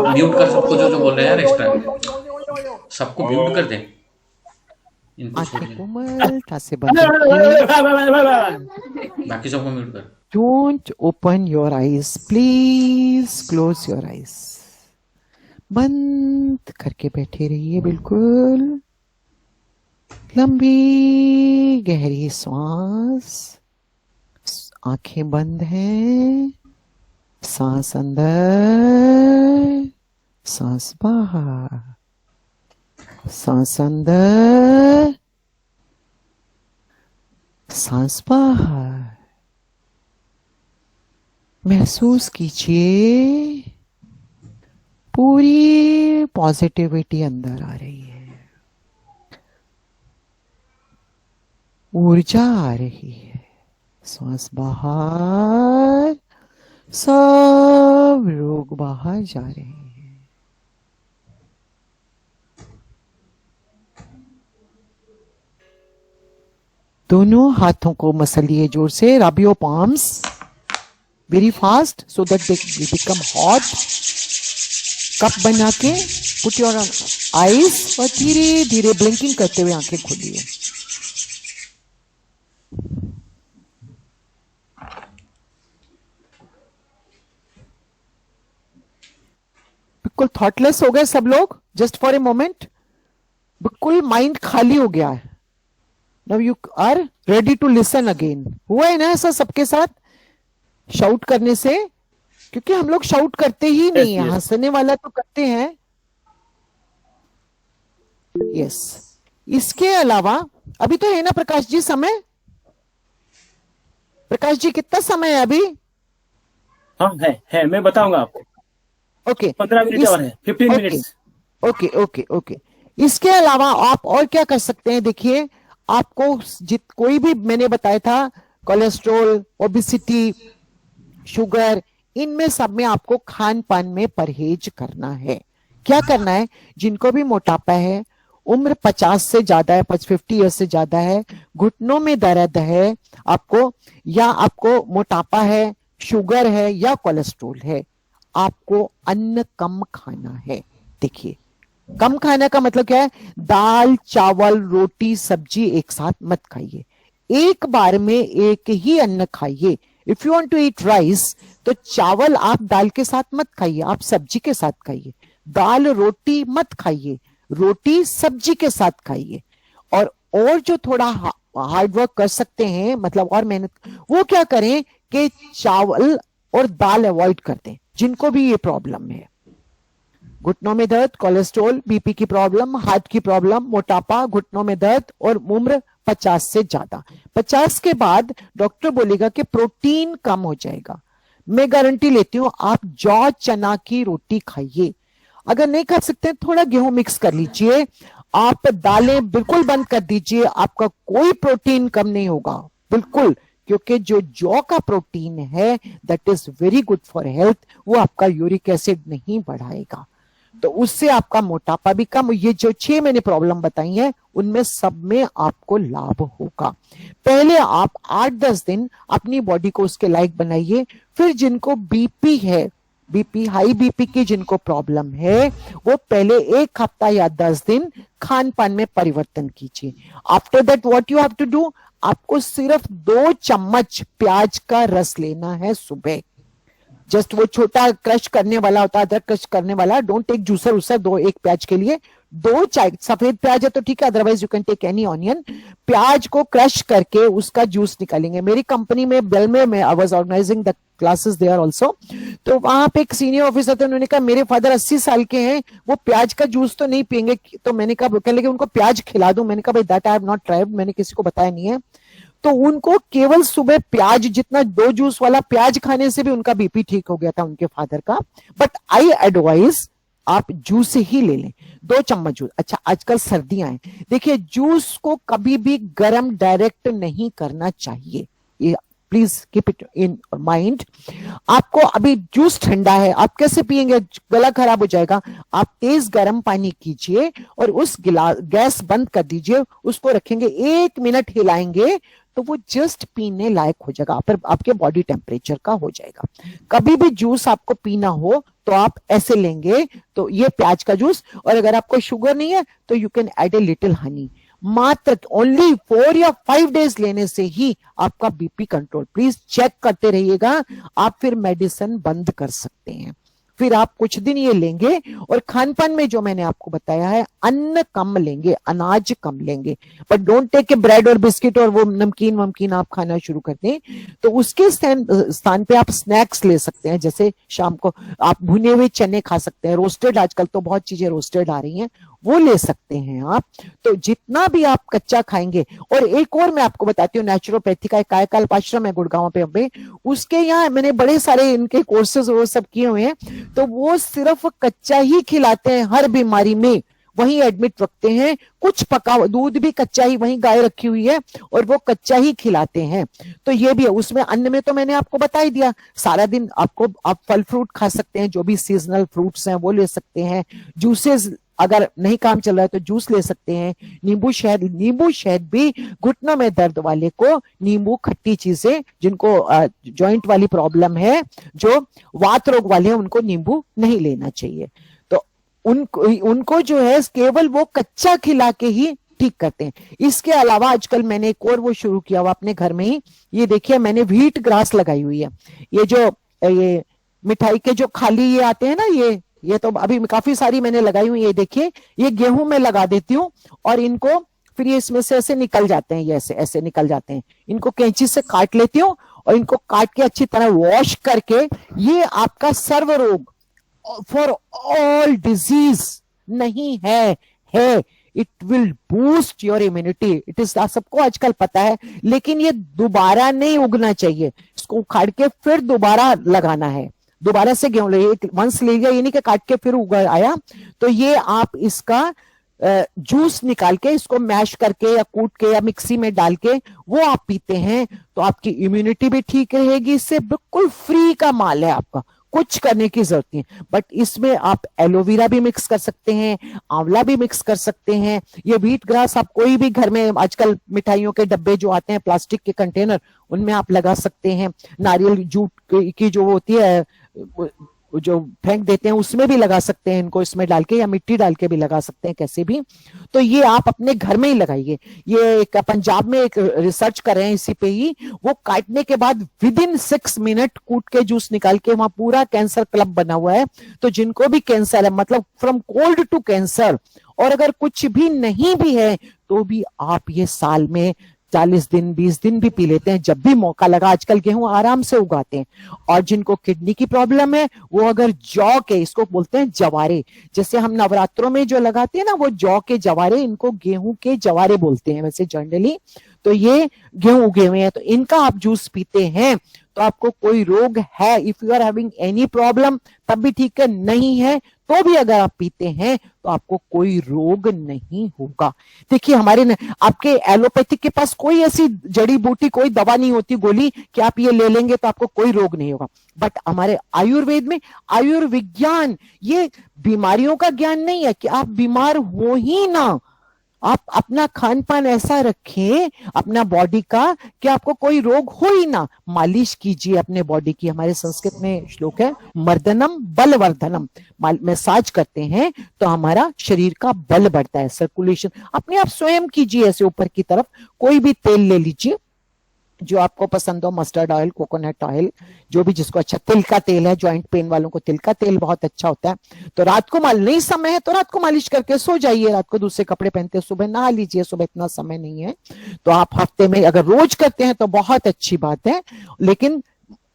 म्यूट कर सबको, जो बोल रहे हैं यार एक्स्ट्रा सबको म्यूट कर दें। इनको छोड़ आंखें दें, कोमलता से बंद रखिए। बाकी सबको म्यूट कर। Don't open your eyes, please close your eyes. बंद करके बैठे रहिए बिल्कुल। लंबी गहरी सांस, आंखें बंद हैं, सांस अंदर, सांस बाहर, सांस अंदर, सांस बाहर। महसूस कीजिए पूरी पॉजिटिविटी अंदर आ रही है, ऊर्जा आ रही है। सांस बाहर, सब रोग बाहर जा रहे हैं। दोनों हाथों को मसलिए जोर से, rub your palms very fast so that they become hot. Cup बना के put your eyes और धीरे धीरे ब्लिंकिंग करते हुए आंखें खोलिए। बिल्कुल थॉटलेस हो गए सब लोग, जस्ट फॉर ए मोमेंट, बिल्कुल माइंड खाली हो गया है। Now you are ready to listen again. हुआ है ना ऐसा सबके साथ शाउट करने से? क्योंकि हम लोग शाउट करते ही नहीं है, हंसने वाला तो करते हैं। यस, इसके अलावा अभी तो है ना प्रकाश जी समय? प्रकाश जी कितना समय है अभी? हाँ है, मैं बताऊंगा आपको। ओके, 15 मिनट और है, 15 मिनट्स। Okay okay okay. इसके अलावा आप और क्या कर सकते हैं? देखिए, आपको कोई भी मैंने बताया था, कोलेस्ट्रॉल, ओबेसिटी, शुगर, इनमें सब में आपको खान पान में परहेज करना है। क्या करना है? जिनको भी मोटापा है, उम्र 50 से ज्यादा है, 50 ईयर से ज्यादा है, घुटनों में दर्द है आपको, या आपको मोटापा है, शुगर है या कोलेस्ट्रॉल है, आपको अन्न कम खाना है। देखिए, कम खाने का मतलब क्या है? दाल, चावल, रोटी, सब्जी एक साथ मत खाइए। एक बार में एक ही अन्न खाइए। If you want to eat rice, तो चावल आप दाल के साथ मत खाइए, आप सब्जी के साथ खाइए। दाल रोटी मत खाइए, रोटी सब्जी के साथ खाइए। और जो थोड़ा हार्ड वर्क कर सकते हैं, मतलब और मेहनत, वो क्या करें कि चावल और दाल अवॉइड कर दें। जिनको भी ये प्रॉब्लम है, घुटनों में दर्द, कोलेस्ट्रॉल, बीपी की प्रॉब्लम, हार्ट की प्रॉब्लम, मोटापा, घुटनों में दर्द और उम्र 50 से ज्यादा, 50 के बाद डॉक्टर बोलेगा कि प्रोटीन कम हो जाएगा। मैं गारंटी लेती हूं, आप जौ चना की रोटी खाइए। अगर नहीं खा सकते, थोड़ा गेहूं मिक्स कर लीजिए। आप दालें बिल्कुल बंद कर दीजिए, आपका कोई प्रोटीन कम नहीं होगा, बिल्कुल। क्योंकि जो जौ का प्रोटीन है, that is very good for health, वो आपका यूरिक एसिड नहीं बढ़ाएगा, तो उससे आपका मोटापा भी कम। ये जो 6 मैंने प्रॉब्लम बताई हैं, उनमें सब में आपको लाभ होगा। पहले आप 8-10 दिन अपनी बॉडी को उसके लायक बनाइए। फिर जिनको बीपी है, बीपी, हाई बीपी की जिनको प्रॉब्लम है, वो पहले 1 हफ्ता या 10 दिन खान पान में परिवर्तन कीजिए। After that what you have to do, आपको सिर्फ 2 चम्मच प्याज का रस लेना है सुबह। जस्ट वो छोटा क्रश करने वाला होता है, अदरक क्रश करने वाला, डोंट टेक जूसर उससे, दो एक प्याज के लिए 2 चाय, सफेद प्याज है तो ठीक है, otherwise you can take any onion. प्याज को क्रश करके उसका जूस निकालेंगे। मेरी कंपनी में बेल में I was organising the classes there also, तो वहां पे एक सीनियर ऑफिसर थे, उन्होंने कहा मेरे फादर 80 साल के हैं, वो प्याज का जूस तो नहीं पियेंगे। तो मैंने कहा, कहने लगे उनको प्याज खिला दूं। मैंने कहा भाई that I have not tried, मैंने किसी को बताया नहीं है। तो उनको केवल सुबह प्याज, जितना 2 जूस वाला प्याज खाने से भी उनका बीपी ठीक हो गया था उनके फादर का। बट आई एडवाइज आप जूस ही ले लें, 2 चम्मच जूस। अच्छा, आजकल सर्दियां हैं, देखिए जूस को कभी भी गर्म डायरेक्ट नहीं करना चाहिए, ये please keep it in mind. आपको अभी जूस ठंडा है, आप कैसे पिएंगे, गला खराब हो जाएगा। आप तेज गर्म पानी कीजिए और उस गिलास, गैस बंद कर दीजिए, उसको रखेंगे, 1 मिनट हिलाएंगे तो वो जस्ट पीने लायक हो जाएगा, पर आपके बॉडी टेम्परेचर का हो जाएगा। कभी भी जूस आपको पीना हो तो आप ऐसे लेंगे, तो ये प्याज का जूस। और अगर आपको शुगर नहीं है तो you can add a little Honey. मात्र ओनली 4 या 5 डेज लेने से ही आपका बीपी कंट्रोल। प्लीज चेक करते रहिएगा, आप फिर मेडिसिन बंद कर सकते हैं। फिर आप कुछ दिन ये लेंगे, और खान पान में जो मैंने आपको बताया है, अन्न कम लेंगे, अनाज कम लेंगे, but don't take a bread और बिस्किट और वो नमकीन वमकीन आप खाना शुरू कर दें। तो उसके स्थान पे आप स्नैक्स ले सकते हैं, जैसे शाम को आप भुने हुए चने खा सकते हैं, रोस्टेड, आजकल तो बहुत चीजें रोस्टेड आ रही हैं, वो ले सकते हैं आप। तो जितना भी आप कच्चा खाएंगे। और एक और मैं आपको बताती हूँ, नेचुरोपैथी का एक कायाकल्प आश्रम है गुड़गांव पे, उसके यहाँ मैंने बड़े सारे इनके कोर्सेज वो सब किए हुए हैं, तो वो सिर्फ कच्चा ही खिलाते हैं हर बीमारी में, वहीं एडमिट रखते हैं, कुछ पका दूध भी कच्चा ही, वहीं गाय रखी हुई है और वो कच्चा ही खिलाते हैं। तो ये भी है उसमें। अन्न में तो मैंने आपको बता ही दिया, सारा दिन आपको, आप फल फ्रूट खा सकते हैं, जो भी सीजनल फ्रूट्स हैं वो ले सकते हैं। जूसेस, अगर नहीं काम चल रहा है तो जूस ले सकते हैं। नींबू शहद भी घुटनों में दर्द वाले को, नींबू खट्टी चीजें, जिनको जॉइंट वाली प्रॉब्लम है, जो वात रोग वाले हैं, उनको नींबू नहीं लेना चाहिए। तो उनको जो है केवल वो कच्चा खिला के ही ठीक करते हैं। इसके अलावा आजकल मैंने एक और वो शुरू किया हुआ अपने घर में ही, ये देखिए मैंने व्हीट ग्रास लगाई हुई है। ये जो ये मिठाई के जो खाली ये आते हैं ना, ये तो अभी काफी सारी मैंने लगाई हुई। ये देखिए, ये गेहूं में लगा देती हूँ और इनको फिर ये इसमें से ऐसे निकल जाते हैं, ये ऐसे निकल जाते हैं। इनको कैंची से काट लेती हूँ और इनको काट के अच्छी तरह वॉश करके, ये आपका सर्व रोग, फॉर ऑल डिजीज नहीं है, it will boost your immunity. It is, सबको आजकल पता है, लेकिन ये दोबारा नहीं उगना चाहिए। इसको उखाड़ के फिर दोबारा लगाना है, दोबारा से गेहूं ले, वंश ले गया, ये नहीं कि काट के फिर उग आया। तो ये आप इसका जूस निकाल के, इसको मैश करके या कूट के या मिक्सी में डाल के वो आप पीते हैं, तो आपकी इम्यूनिटी भी ठीक रहेगी। इससे बिल्कुल फ्री का माल है, आपका कुछ करने की जरूरत नहीं। बट इसमें आप एलोवेरा भी मिक्स कर सकते हैं, आंवला भी मिक्स कर सकते हैं। ये व्हीट ग्रास आप कोई भी घर में, आजकल मिठाइयों के डब्बे जो आते हैं प्लास्टिक के कंटेनर, उनमें आप लगा सकते हैं। नारियल जूट की जो होती है, जो फेंक देते हैं, उसमें भी लगा सकते हैं इनको, इसमें डाल के या मिट्टी डाल के भी लगा सकते हैं, कैसे भी। तो ये आप अपने घर में ही लगाइए। ये एक पंजाब में एक रिसर्च कर रहे हैं इसी पे ही, वो काटने के बाद विदिन 6 मिनट कूट के जूस निकाल के, वहां पूरा कैंसर क्लब बना हुआ है। तो जिनको भी कैंसर है, मतलब फ्रॉम कोल्ड टू कैंसर, और अगर कुछ भी नहीं भी है तो भी आप ये साल में 40 दिन 20 दिन भी पी लेते हैं, जब भी मौका लगा। आजकल गेहूं आराम से उगाते हैं। और जिनको किडनी की प्रॉब्लम है, वो अगर जौ के, इसको बोलते हैं जवारे, जैसे हम नवरात्रों में जो लगाते हैं ना, वो जौ के जवारे, इनको गेहूं के जवारे बोलते हैं वैसे जनरली। तो ये गेहूं उगे हुए हैं, तो इनका आप जूस पीते हैं तो आपको कोई रोग है, if you are having any problem तब भी ठीक है, नहीं है तो भी अगर आप पीते हैं तो आपको कोई रोग नहीं होगा। देखिए हमारे आपके एलोपैथिक के पास कोई ऐसी जड़ी बूटी, कोई दवा नहीं होती गोली कि आप ये ले लेंगे तो आपको कोई रोग नहीं होगा। बट हमारे आयुर्वेद में, आयुर्विज्ञान ये बीमारियों का ज्ञान नहीं है कि आप बीमार हो ही ना। आप अपना खान पान ऐसा रखें अपना बॉडी का कि आपको कोई रोग हो ही ना। मालिश कीजिए अपने बॉडी की। हमारे संस्कृत में श्लोक है, मर्दनम बलवर्धनम। मसाज करते हैं तो हमारा शरीर का बल बढ़ता है, सर्कुलेशन। अपने आप स्वयं कीजिए, ऐसे ऊपर की तरफ कोई भी तेल ले लीजिए, जो आपको पसंद हो, मस्टर्ड ऑयल, कोकोनट ऑयल, जो भी जिसको अच्छा, तिल का तेल है, जॉइंट पेन वालों को तिल का तेल बहुत अच्छा होता है। तो रात को नहीं समय है तो रात को मालिश करके सो जाइए, रात को दूसरे कपड़े पहनते सुबह नहा लीजिए, सुबह इतना समय नहीं है। तो आप हफ्ते में अगर रोज करते हैं तो बहुत अच्छी बात है, लेकिन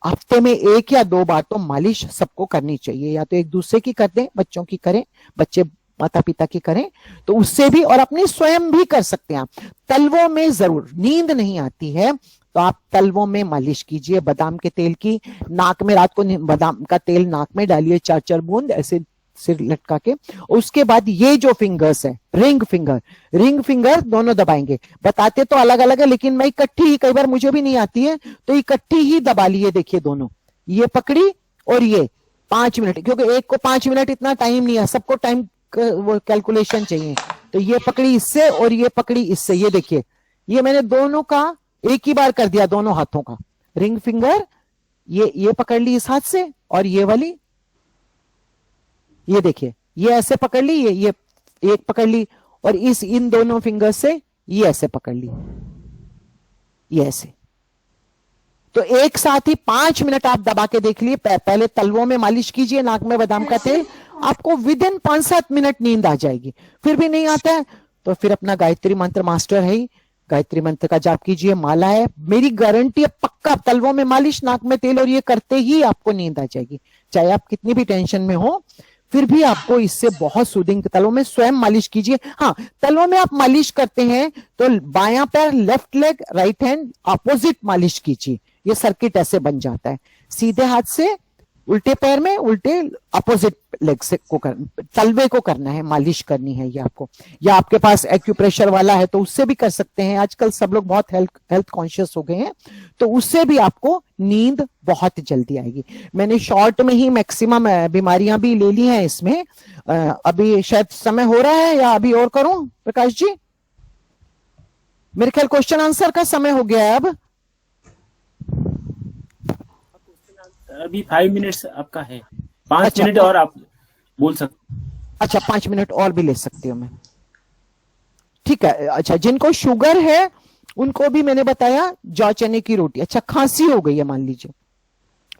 हफ्ते में 1 या 2 बार तो मालिश सबको करनी चाहिए। या तो एक दूसरे की कर दें, बच्चों की करें, बच्चे माता पिता की करें, तो उससे भी, और अपने स्वयं भी कर सकते हैं। तलवों में जरूर, नींद नहीं आती है तो आप तलवों में मालिश कीजिए, बादाम के तेल की। नाक में रात को बादाम का तेल नाक में डालिए 4-4 बूंद ऐसे सिर लटका के। उसके बाद ये जो फिंगर्स है, रिंग फिंगर दोनों दबाएंगे। बताते तो अलग अलग है, लेकिन मैं इकट्ठी ही, कई बार मुझे भी नहीं आती है तो इकट्ठी ही दबा लिए। देखिए दोनों, ये पकड़ी और ये 5 मिनट, क्योंकि एक को 5 मिनट इतना टाइम नहीं है, सबको टाइम वो कैलकुलेशन चाहिए। तो ये पकड़ी इससे और ये पकड़ी इससे, ये देखिए, ये मैंने दोनों का एक ही बार कर दिया, दोनों हाथों का रिंग फिंगर। ये पकड़ ली इस हाथ से, और ये वाली, ये देखिए, ये ऐसे पकड़ ली, ये एक पकड़ ली, और इन दोनों फिंगर से ये ऐसे पकड़ ली, ये ऐसे। तो एक साथ ही 5 मिनट आप दबा के देख लिए। पहले तलवों में मालिश कीजिए, नाक में बादाम का तेल, आपको विदिन 5-7 मिनट नींद आ जाएगी। फिर भी नहीं आता है तो फिर अपना गायत्री मंत्र मास्टर है ही, गायत्री मंत्र का जाप कीजिए, माला है, मेरी गारंटी है पक्का। तलवों में मालिश, नाक में तेल, और ये करते ही आपको नींद आ जाएगी, चाहे आप कितनी भी टेंशन में हो, फिर भी आपको इससे बहुत सूदिंग। तलवों में स्वयं मालिश कीजिए। हाँ, तलवों में आप मालिश करते हैं तो बायां पैर, left leg, right hand opposite मालिश कीजिए, ये सर्किट ऐसे बन जाता है। सीधे हाथ से उल्टे पैर में, उल्टे अपोजिट लेग से को तलवे को करना है, मालिश करनी है ये आपको। या आपके पास एक्यूप्रेशर वाला है तो उससे भी कर सकते हैं, आजकल सब लोग बहुत हेल्थ कॉन्शियस हो गए हैं, तो उससे भी आपको नींद बहुत जल्दी आएगी। मैंने शॉर्ट में ही मैक्सिमम बीमारियां भी ले ली हैं इसमें। अभी शायद समय हो रहा है, या अभी और करूं प्रकाश जी? मेरे ख्याल क्वेश्चन आंसर का समय हो गया है अब। अभी 5 मिनट्स आपका है, 5 अच्छा, मिनट और आप बोल सकते। अच्छा, 5 मिनट और भी ले सकती हूँ मैं, ठीक है। अच्छा, जिनको शुगर है उनको भी मैंने बताया जौ चने की रोटी। अच्छा, खांसी हो गई है मान लीजिए,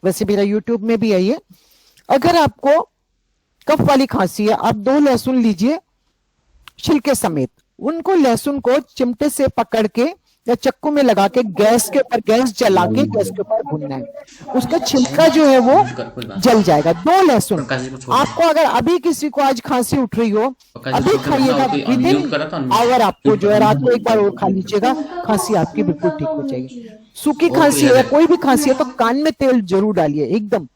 वैसे मेरा यूट्यूब में भी है ये। अगर आपको कफ वाली खांसी है, आप 2 लहसुन लीजिए छिलके समेत, उनको लहसुन को चिमटे से पकड़ के या चक्कू में लगा के गैस के ऊपर, गैस जला के गैस के ऊपर भूनना है, उसका छिलका जो है वो जल जाएगा। 2 लहसुन आपको, अगर अभी किसी को आज खांसी उठ रही हो, अभी खाइएगा, विदिन आवर आपको जो है, रात को एक बार और खा लीजिएगा, खांसी आपकी बिल्कुल ठीक हो जाएगी। सूखी खांसी है, कोई भी खांसी है, तो कान में तेल जरूर डालिए एकदम।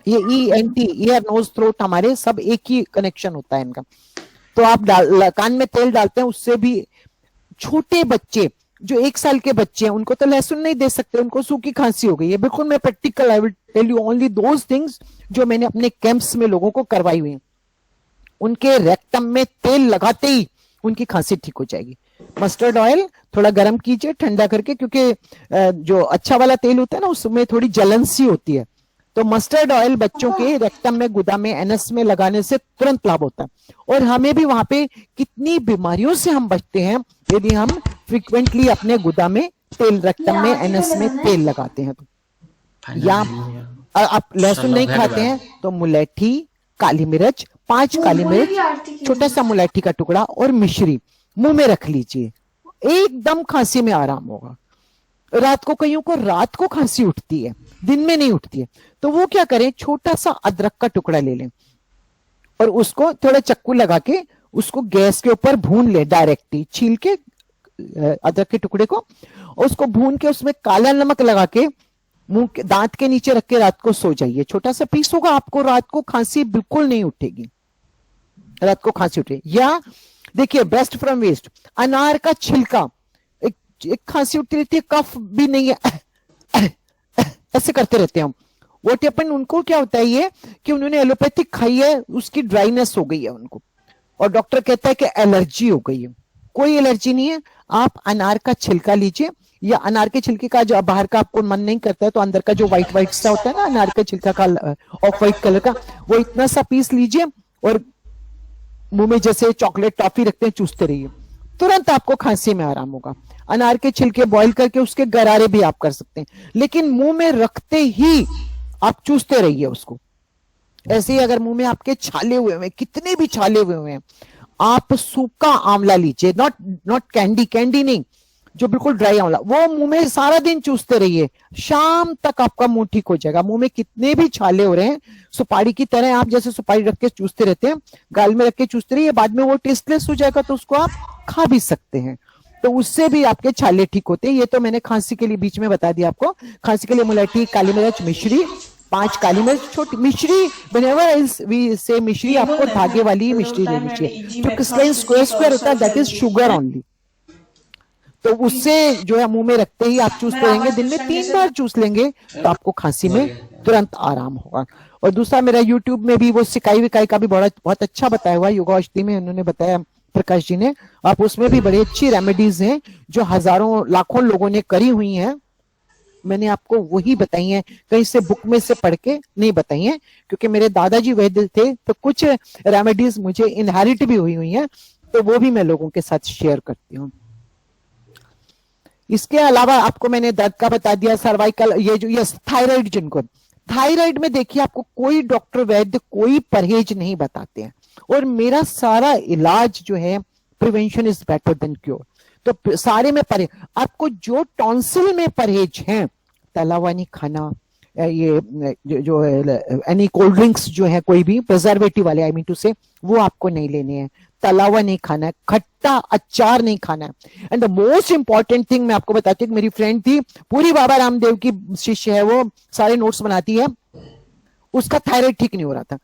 ये ENT, ईयर नोज थ्रोट, हमारे सब एक ही कनेक्शन होता है इनका। तो आप कान में तेल डालते हैं, उससे भी। छोटे बच्चे जो 1 साल के बच्चे हैं, उनको तो लहसुन नहीं दे सकते, उनको सूखी खांसी हो गई है, बिल्कुल मैं practical, I will tell you only those things जो मैंने अपने कैंप्स में लोगों को करवाई हुई है। उनके रेक्टम में तेल लगाते ही उनकी खांसी ठीक हो जाएगी। मस्टर्ड ऑयल थोड़ा गर्म कीजिए ठंडा करके, क्योंकि जो अच्छा वाला तेल होता है ना, उसमें थोड़ी जलन सी होती है। तो मस्टर्ड ऑयल बच्चों के रेक्टम में, गुदा में, एनस में लगाने से तुरंत लाभ होता है। और हमें भी वहां पे कितनी बीमारियों से हम बचते हैं यदि हम फ्रिक्वेंटली अपने गुदा में तेल, रेक्टम में, एनस में तेल लगाते हैं तो। या आप लहसुन नहीं खाते हैं तो मुलैठी, काली मिर्च, 5 काली मिर्च, छोटा सा मुलैठी का टुकड़ा और मिश्री मुंह में रख लीजिए, एकदम खांसी में आराम होगा। रात को, कईयों को रात को खांसी उठती है, दिन में नहीं उठती है, तो वो क्या करें, छोटा सा अदरक का टुकड़ा ले लें और उसको थोड़ा चक्कू लगा के उसको गैस के ऊपर भून ले, डायरेक्टली छील के अदरक के टुकड़े को, उसको भून के उसमें काला नमक लगा के मुंह के, दांत के नीचे रख के रात को सो जाइए। छोटा सा पीस होगा, आपको रात को खांसी बिल्कुल नहीं उठेगी, रात को खांसी उठेगी। या देखिए, बेस्ट फ्रॉम वेस्ट, अनार का छिलका, एक खांसी उठती रहती है, कफ भी नहीं है, ऐसे करते रहते हैं हम। व्हाट हैपन, उनको क्या होता है ये कि उन्होंने एलोपैथिक खाई है, उसकी ड्राइनेस हो गई है उनको, और डॉक्टर कहता है कि एलर्जी हो गई है। कोई एलर्जी नहीं है। आप अनार का छिलका लीजिए, या अनार के छिलके का जो बाहर का आपको मन नहीं करता है तो अंदर का जो व्हाइट व्हाइट सा होता है ना अनार के छिलका का, ऑफ व्हाइट कलर का, वो इतना सा पीस लीजिए और मुंह में जैसे चॉकलेट टॉफी रखते हैं चूसते रहिए। तुरंत आपको खांसी में आराम होगा। अनार के छिलके बॉईल करके उसके गरारे भी आप कर सकते हैं, लेकिन मुंह में रखते ही आप चूसते रहिए उसको। ऐसे ही अगर मुंह में आपके छाले हुए हैं, कितने भी छाले हुए हैं, आप सूखा आंवला लीजिए, नॉट कैंडी नहीं, जो बिल्कुल ड्राई आंवला, वो मुंह में सारा दिन चूसते रहिए, शाम तक आपका मुंह ठीक हो जाएगा। मुंह में कितने भी छाले हो रहे हैं, सुपारी की तरह आप जैसे सुपारी रख के चूसते रहते हैं, गाल में रख के चूसते रहिए, बाद में वो टेस्टलेस हो जाएगा तो उसको आप खा भी सकते हैं, तो उससे भी आपके छाले ठीक होते हैं। ये तो मैंने खांसी के लिए बीच में बता दिया आपको। खांसी के लिए मुलट्ठी, काली मिर्च, मिश्री, 5 काली मिर्च, छोटी मिश्री, whenever we say मिश्री, आपको धागे वाली मिश्री लेनी चाहिए। जो क्रिस्टलाइन स्क्वायर होता है, दैट इज शुगर ओनली। तो उससे जो है मुंह में रखते ही आप चूसते रहेंगे, दिन में 3 बार चूस लेंगे तो आपको खांसी में तुरंत आराम होगा। और दूसरा, मेरा यूट्यूब में भी वो सिकाई विकाई का भी बहुत अच्छा बताया हुआ है, योगा औषधि में उन्होंने बताया, प्रकाश जी ने, आप उसमें भी बड़ी अच्छी रेमेडीज हैं जो हजारों लाखों लोगों ने करी हुई हैं। मैंने आपको वही बताई हैं, कहीं से बुक में से पढ़ के नहीं बताई हैं, क्योंकि मेरे दादाजी वैद्य थे तो कुछ रेमेडीज मुझे इनहेरिट भी हुई हैं, तो वो भी मैं लोगों के साथ शेयर करती हूँ। इसके अलावा आपको मैंने दर्द का बता दिया, सर्वाइकल, ये जो थायराइड, जिनको थायराइड में देखिए आपको कोई डॉक्टर वैद्य कोई परहेज नहीं बताते हैं, और मेरा सारा इलाज जो है prevention is better than cure. तो सारे में परहेज, आपको जो टॉन्सिल में परहेज है, तला हुआ नहीं खाना, ये जो एनी कोल्ड ड्रिंक्स जो है कोई भी प्रिजर्वेटिव वाले, आई मीन टू से, वो आपको नहीं लेने हैं, तला हुआ नहीं खाना है, खट्टा अचार नहीं खाना है। And the most important thing मैं आपको बताती हूँ, मेरी फ्रेंड थी, पूरी बाबा रामदेव की शिष्य है, वो सारे नोट्स बनाती है, उसका थायराइड ठीक नहीं हो रहा था।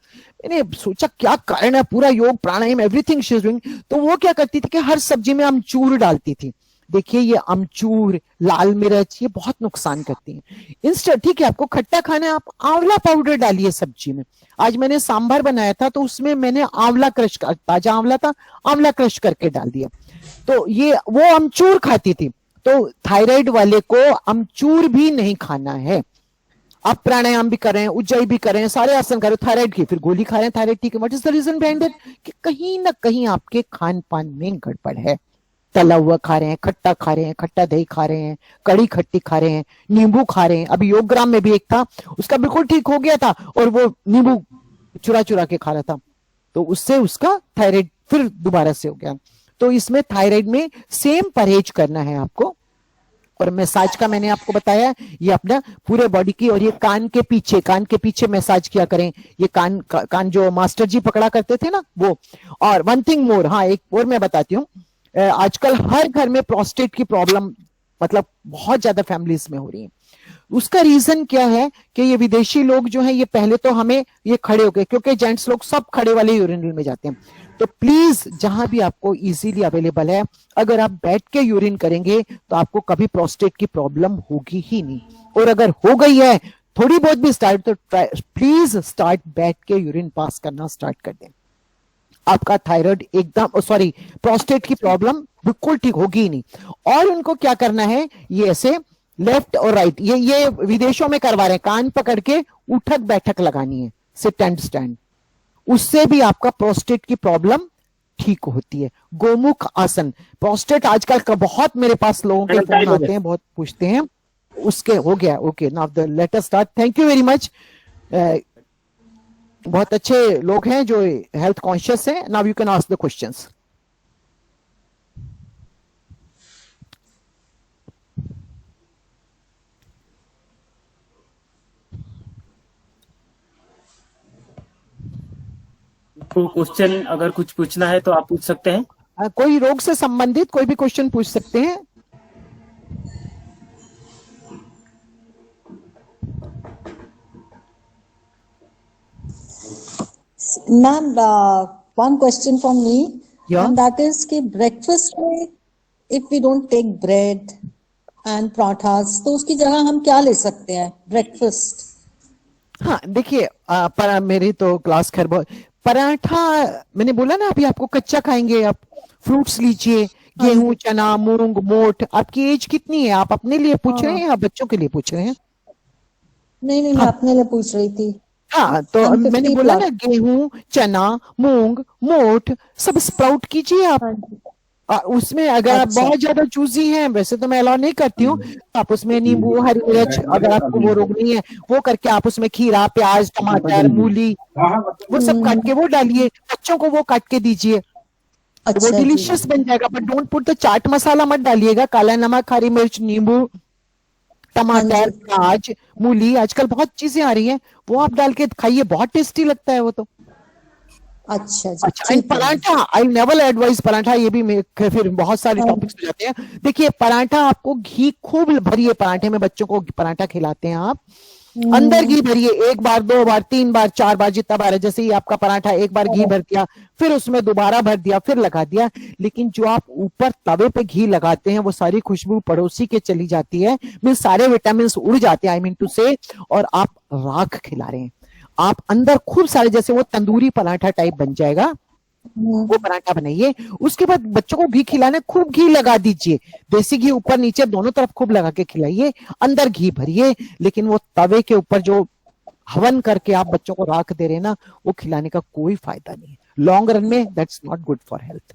मैंने सोचा क्या कारण है, पूरा योग प्राणायाम एवरीथिंग शी इज डूइंग, तो वो क्या करती थी कि हर सब्जी में अमचूर डालती थी। देखिए ये अमचूर, लाल मिर्च, ये बहुत नुकसान करती हैं। इंस्टेंट, ठीक है आपको खट्टा खाना है, आप आंवला पाउडर डालिए सब्जी में। आज मैंने सांभर बनाया था तो उसमें मैंने आंवला क्रश, ताजा आंवला था, आंवला क्रश करके डाल दिया। तो ये वो अमचूर खाती थी, तो थायराइड वाले को अमचूर भी नहीं खाना है। आप प्राणायाम भी कर रहे हैं, उज्जाई भी कर रहे हैं, सारे आसन कर रहे हैं, थायराइड की, फिर गोली खा रहे हैं थायराइड ठीक है। What is the reason behind it? कि कहीं ना कहीं आपके खान पान में गड़बड़ है। तला हुआ खा रहे हैं, खट्टा खा रहे हैं, खट्टा दही खा रहे हैं, कड़ी खट्टी खा रहे हैं, नींबू खा रहे हैं। अभी योगग्राम में भी एक था, उसका बिल्कुल ठीक हो गया था और वो नींबू चुरा चुरा के खा रहा था, तो उससे उसका थायराइड फिर दोबारा से हो गया। तो इसमें थायराइड में सेम परहेज करना है आपको। और मसाज का मैंने आपको बताया, ये अपना पूरे बॉडी की, और ये कान के पीछे मसाज किया करें। ये कान जो मास्टर जी पकड़ा करते थे ना, वो। और वन थिंग मोर, हाँ एक और मैं बताती हूँ, आजकल हर घर में प्रोस्टेट की प्रॉब्लम मतलब बहुत ज्यादा फैमिलीज में हो रही है। उसका रीजन क्या है कि ये विदेशी लोग जो हैं, ये पहले तो हमें ये खड़े होके, क्योंकि जेंट्स लोग सब खड़े वाले यूरिनल में जाते हैं, तो प्लीज जहां भी आपको इजीली अवेलेबल है, अगर आप बैठ के यूरिन करेंगे तो आपको कभी प्रोस्टेट की प्रॉब्लम होगी ही नहीं। और अगर हो गई है थोड़ी बहुत भी स्टार्ट, तो प्लीज स्टार्ट बैठ के यूरिन पास करना स्टार्ट कर दें। आपका थायराइड एकदम, सॉरी, प्रोस्टेट की प्रॉब्लम बिल्कुल ठीक होगी ही नहीं। और उनको क्या करना है, ये ऐसे लेफ्ट और राइट, ये विदेशों में करवा रहे हैं, कान पकड़ के उठक बैठक लगानी है, सिट एंड स्टैंड, उससे भी आपका प्रोस्टेट की प्रॉब्लम ठीक होती है। गोमुख आसन, प्रोस्टेट आजकल का बहुत, मेरे पास लोगों के फोन आते हैं, बहुत पूछते हैं, उसके हो गया। Okay, now the let us start. Thank you very much. बहुत अच्छे लोग हैं जो हेल्थ कॉन्शियस हैं। Now you can ask the questions. तो क्वेश्चन अगर कुछ पूछना है तो आप पूछ सकते हैं। कोई रोग से संबंधित कोई भी क्वेश्चन पूछ सकते हैं। Ma'am, one question from me, Yeah. and that is कि breakfast में if we don't take bread and parathas, तो उसकी जगह हम क्या ले सकते हैं breakfast? हाँ देखिए, मेरी तो क्लास खैर बहुत, पराठा मैंने बोला ना अभी, आपको कच्चा खाएंगे, आप फ्रूट्स लीजिए, गेहूं, चना, मूंग, मोठ। आपकी एज कितनी है? आप अपने लिए पूछ रहे हैं या बच्चों के लिए पूछ रहे हैं? नहीं, मैं अपने लिए पूछ रही थी। हाँ, तो I'm 50 मैंने बोला ना, plus. गेहूं, चना, मूंग, मोठ सब स्प्राउट कीजिए आप। उसमें अगर आप अच्छा। बहुत ज्यादा चूजी हैं, वैसे तो मैं अलाउ नहीं करती हूँ, तो आप उसमें नींबू, हरी मिर्च, अगर आपको वो रोग नहीं है वो करके आप उसमें खीरा, प्याज, टमाटर, मूली वो सब काट के वो डालिए, बच्चों को वो काट के दीजिए, तो वो अच्छा जी। डिलीशियस बन जाएगा। But don't put the chaat masala मत डालिएगा, काला नमक, हरी मिर्च, नींबू, हाँ टमाटर, जी। प्याज, मूली, आजकल बहुत चीजें आ रही हैं, वो आप डाल के खाइए, बहुत टेस्टी लगता है वो तो। अच्छा जी, अच्छा, एंड ठीक है। Paratha, I never advice paratha, ये भी फिर बहुत सारे हाँ। टॉपिक्स हो जाते हैं। देखिए पराठा आपको घी खूब भरिए पराठे में, बच्चों को पराठा खिलाते हैं आप, अंदर घी भरिए, 1 बार 2 बार 3 बार 4 बार जितना बार है, जैसे ही आपका पराठा 1 बार घी भर दिया, फिर उसमें दोबारा भर दिया, फिर लगा दिया, लेकिन जो आप ऊपर तवे पे घी लगाते हैं वो सारी खुशबू पड़ोसी के चली जाती है, मीन सारे विटामिन उड़ जाते हैं, आई मीन टू से, और आप राख खिला रहे हैं, आप अंदर खूब सारे, जैसे वो तंदूरी पराठा टाइप बन जाएगा, वो पराठा बनाइए। उसके बाद बच्चों को घी खिलाना, खूब घी लगा दीजिए, देसी घी ऊपर नीचे दोनों तरफ खूब लगा के खिलाइए, अंदर घी भरिए, लेकिन वो तवे के ऊपर जो हवन करके आप बच्चों को राख दे रहे हैं ना, वो खिलाने का कोई फायदा नहीं है, लॉन्ग रन में that's not good for health.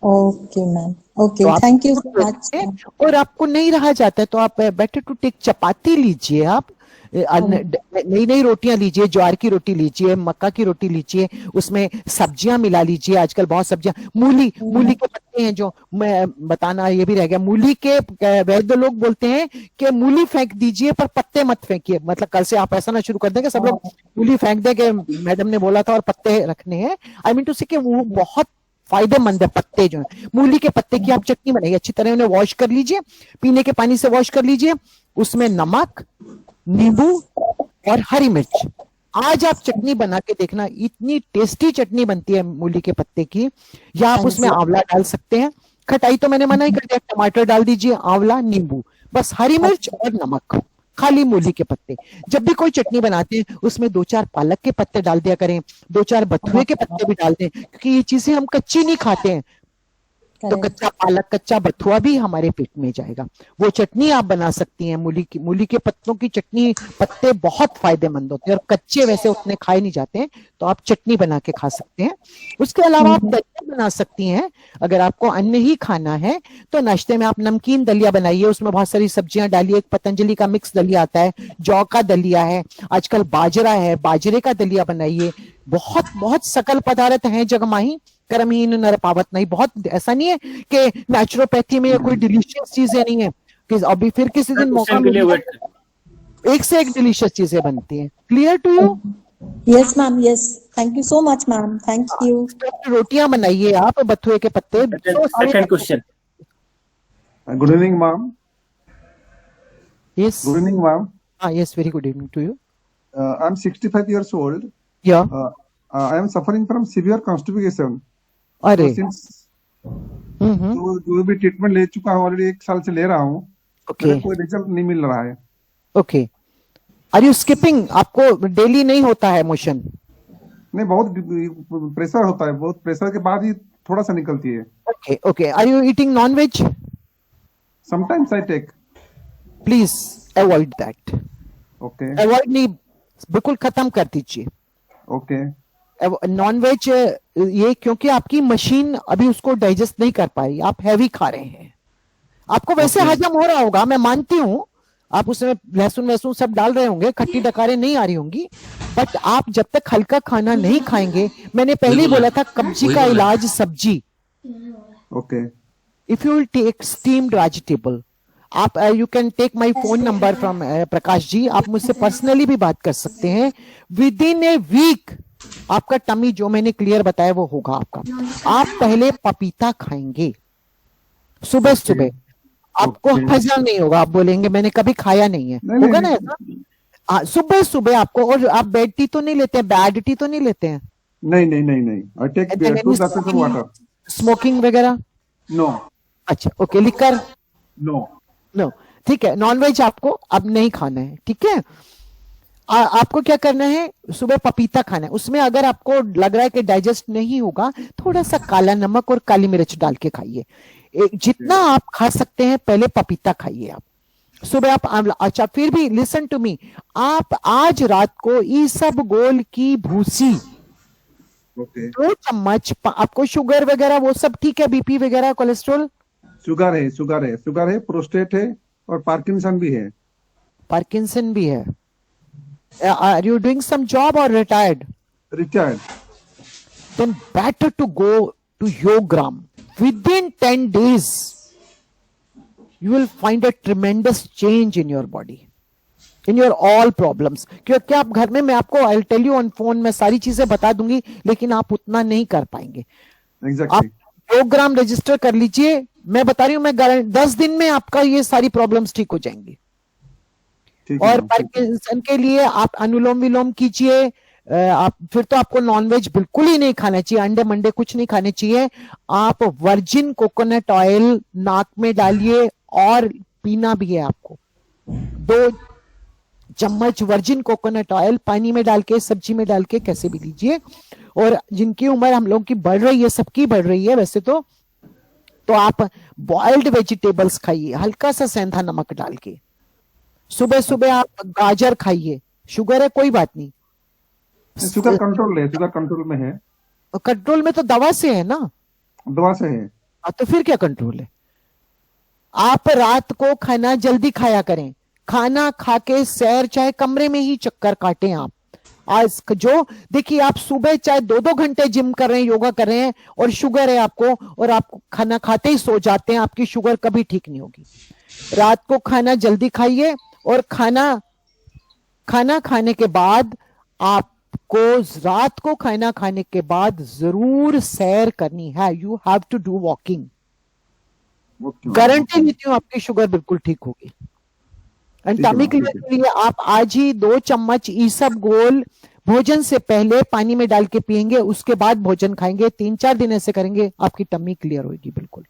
Okay ma'am, okay, तो आप थैंक यू सो मच। और आपको नहीं रहा जाता है तो आप बेटर टू टेक चपाती लीजिए, आप नई नई रोटियां लीजिए, ज्वार की रोटी लीजिए, मक्का की रोटी लीजिए, उसमें सब्जियां मिला लीजिए, आजकल बहुत सब्जियां, मूली के पत्ते हैं, जो मैं बताना ये भी रह गया, मूली के वैद्य लोग बोलते हैं कि मूली फेंक दीजिए पर पत्ते मत फेंकिए, मतलब कल से आप ऐसा ना शुरू कर दें कि सब लोग मूली फेंक दें कि मैडम ने बोला था और पत्ते रखने हैं, आई मीन टू से कि वो बहुत फायदेमंद है पत्ते जो है, मूली के पत्ते की आप चटनी बनाइए, अच्छी तरह उन्हें वॉश कर लीजिए, पीने के पानी से वॉश कर लीजिए, उसमें नमक, नींबू और हरी मिर्च, आज आप चटनी बना के देखना, इतनी टेस्टी चटनी बनती है मूली के पत्ते की, या आप उसमें आंवला डाल सकते हैं, खटाई तो मैंने मना ही कर दिया, टमाटर डाल दीजिए, आंवला, नींबू, बस हरी मिर्च और नमक, खाली मूली के पत्ते। जब भी कोई चटनी बनाते हैं उसमें 2-4 पालक के पत्ते डाल दिया करें, 2-4 बथुए के पत्ते भी डाल दें, क्योंकि ये चीजें हम कच्ची नहीं खाते हैं, तो कच्चा पालक, कच्चा बथुआ भी हमारे पेट में जाएगा, वो चटनी आप बना सकती हैं, मूली के पत्तों की चटनी, पत्ते बहुत फायदेमंद होते हैं और कच्चे वैसे उतने खाए नहीं जाते हैं, तो आप चटनी बना के खा सकते हैं। उसके अलावा आप दलिया बना सकती हैं, अगर आपको अन्न ही खाना है तो नाश्ते में आप नमकीन दलिया बनाइए, उसमें बहुत सारी सब्जियां डालिए, एक पतंजलि का मिक्स दलिया आता है, जौ का दलिया है, आजकल बाजरा है, बाजरे का दलिया बनाइए, बहुत बहुत सकल पदार्थ हैं जगमाही कर्महीन नर पावत नहीं, बहुत ऐसा नहीं है कि नेचुरोपैथी में कोई डिलीशियस चीजें नहीं है, कि अभी फिर किसी दिन मौका मिलेगा, एक से एक डिलीशियस चीजें बनती हैं। Clear to you? Yes ma'am, yes, thank you so much ma'am, thank you. रोटियां बनाइए आप बथुए के पत्ते। Second question. Good evening, ma'am. Yes, Good evening, ma'am. यस, very good evening to you. I'm 65 years old. या I am suffering from severe constipation. अरे So since तो जो भी ट्रीटमेंट ले चुका हूँ ऑलरेडी, 1 साल से ले रहा हूँ, ओके कोई रिजल्ट नहीं मिल रहा है। Okay, are you skipping? आपको डेली नहीं होता है मोशन? नहीं, बहुत प्रेशर होता है, बहुत प्रेशर के बाद ही थोड़ा सा निकलती है। Okay okay, are you eating non veg? Sometimes I take. Please avoid that, okay avoid नहीं, बिल्कुल खत्म कर दीजिए ओके नॉन वेज, ये क्योंकि आपकी मशीन अभी उसको डाइजेस्ट नहीं कर पा रही, आप हैवी खा रहे हैं, आपको वैसे हजम हो रहा होगा, मैं मानती हूं, आप उसमें लहसुन वहसुन सब डाल रहे होंगे, खट्टी डकारें नहीं आ रही होंगी, बट आप जब तक हल्का खाना नहीं खाएंगे, मैंने पहले ही बोला था कब्जी का इलाज सब्जी, okay if you will take steamed vegetable, आप you can take my phone number from Prakash ji, आप मुझसे पर्सनली भी बात कर सकते हैं, विद इन ए वीक आपका टमी जो मैंने क्लियर बताया वो होगा आपका। आप पहले पपीता खाएंगे सुबह सुबह, आपको हजम नहीं होगा, आप बोलेंगे मैंने कभी खाया नहीं है, होगा ना ऐसा, सुबह सुबह आपको, और आप बेड टी तो नहीं लेते हैं, बैड टी तो नहीं लेते हैं? नहीं नहीं नहीं नहीं, I take 2 glasses of water. Smoking वगैरह? नो अच्छा ओके, लिकर? नो नो, ठीक है, नॉनवेज आपको अब नहीं खाना है, ठीक है, आपको क्या करना है, सुबह पपीता खाना है, उसमें अगर आपको लग रहा है कि डाइजेस्ट नहीं होगा, थोड़ा सा काला नमक और काली मिर्च डाल के खाइए, जितना आप खा सकते हैं पहले पपीता खाइए आप सुबह, आप आंवला, अच्छा फिर भी लिसन टू मी, आप आज रात को ईसबगोल की भूसी ओके। 2 चम्मच आपको शुगर वगैरह वो सब ठीक है, बीपी वगैरह, कोलेस्ट्रॉल? शुगर है, शुगर है, शुगर है, प्रोस्टेट है और पार्किंसन भी है। पार्किंसन भी है। Are you doing some job और retired? Retired. Then better to go to Yogram. Within 10 days, you will find a tremendous change in your body, in your all problems. क्योंकि आप घर में, मैं आपको I'll tell you on phone में सारी चीजें बता दूंगी, लेकिन आप उतना नहीं कर पाएंगे। एग्जैक्टली। आप योग्राम रजिस्टर कर लीजिए, मैं बता रही हूँ, मैं 10 दिन में आपका ये सारी प्रॉब्लम्स ठीक हो जाएंगी। और पार्किंसन के लिए आप अनुलोम विलोम कीजिए। आप फिर तो आपको नॉनवेज बिल्कुल ही नहीं खाना चाहिए, अंडे मंडे कुछ नहीं खाने चाहिए। आप वर्जिन कोकोनट ऑयल नाक में डालिए और पीना भी है आपको। 2 चम्मच वर्जिन कोकोनट ऑयल पानी में डाल के, सब्जी में डाल के कैसे भी लीजिए। और जिनकी उम्र हम लोगों की बढ़ रही है, सबकी बढ़ रही है वैसे तो आप बॉइल्ड वेजिटेबल्स खाइए, हल्का सा सेंधा नमक डाल के। सुबह सुबह आप गाजर खाइए। शुगर है कोई बात नहीं, शुगर कंट्रोल है, शुगर कंट्रोल में है। कंट्रोल में तो दवा से है ना? दवा से है। तो फिर क्या कंट्रोल है? आप रात को खाना जल्दी खाया करें, खाना खा के सैर, चाहे कमरे में ही चक्कर काटें आप। आज जो देखिए, आप सुबह चाहे 2-2 घंटे जिम कर रहे हैं, योगा कर रहे हैं, और शुगर है आपको, और आप खाना खाते ही सो जाते हैं, आपकी शुगर कभी ठीक नहीं होगी। रात को खाना जल्दी खाइए, और खाना खाने के बाद आपको, रात को खाना खाने के बाद जरूर सैर करनी है। You have to do walking. Guarantee देती हूँ आपकी शुगर बिल्कुल ठीक होगी। एंड टमी क्लियर के लिए आप आज ही 2 चम्मच ईसबगोल भोजन से पहले पानी में डाल के पिएंगे, उसके बाद भोजन खाएंगे। 3-4 दिन ऐसे करेंगे, आपकी टमी क्लियर होगी बिल्कुल।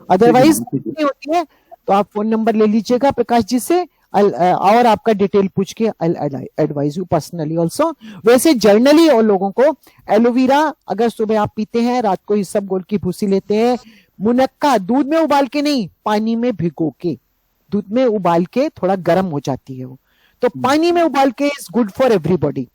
अदरवाइज नहीं होती है तो आप फोन नंबर ले लीजिएगा प्रकाश जी से, और आपका डिटेल पूछ के एडवाइज यू पर्सनली ऑल्सो। वैसे जर्नली और लोगों को एलोवेरा अगर सुबह आप पीते हैं, रात को ईसबगोल की भूसी लेते हैं, मुनक्का दूध में उबाल के नहीं, पानी में भिगो के, दूध में उबाल के थोड़ा गर्म हो जाती है वो, तो पानी में उबाल के इज गुड फॉर एवरीबॉडी।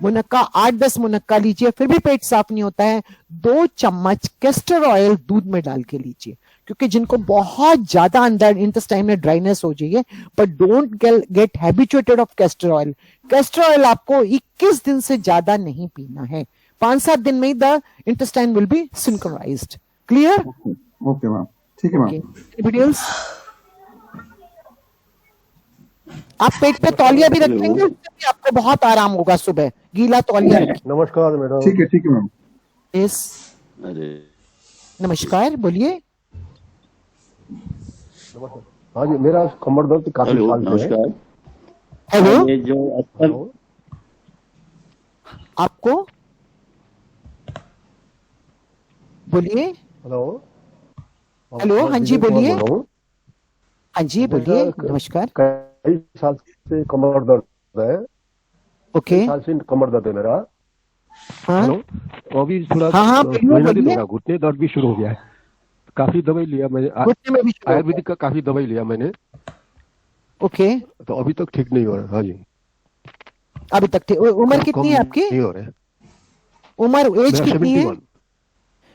मुनक्का 8-10 मुनक्का लीजिए, फिर भी पेट साफ नहीं होता है। 2 चम्मच कैस्टर ऑयल दूध में डाल के लीजिए, क्योंकि जिनको बहुत ज्यादा अंदर इंटेस्टाइन में ड्राइनेस हो जाइए, but don't get habituated of castor oil. Castor oil आपको 21 दिन से ज्यादा नहीं पीना है। 5-7 दिन में ही the intestine will be synchronised. Clear? Okay ma'am, ठीक है मैम। Anybody else? आप पेट पे तौलिया भी रखेंगे, उससे भी आपको बहुत आराम होगा। सुबह गीला तौलिया रखें। नमस्कार मैडम। ठीक है मैम। यस, नमस्कार, बोलिए। हाँ जी, मेरा कमर दर्द काफी साल से है। हेलो, ये जो आपको बोलिए। हेलो, हाँ जी बोलिए। हाँ जी बोलिए, नमस्कार। कई साल से कमर दर्द है। ओके, साल से कमर दर्द है मेरा। हाँ तो अभी थोड़ा हाँ, महीना दिन होगा, घुटने दर्द भी शुरू हो गया है। काफी दवाई लिया मैंने, घुटने में भी आयुर्वेदिक का काफी दवाई लिया मैंने। ओके, तो अभी तक ठीक नहीं हो रहा। हाँ जी, अभी तक ठीक। उम्र कितनी है आपकी? नहीं हो रहा है। उम्र, एज कितनी है?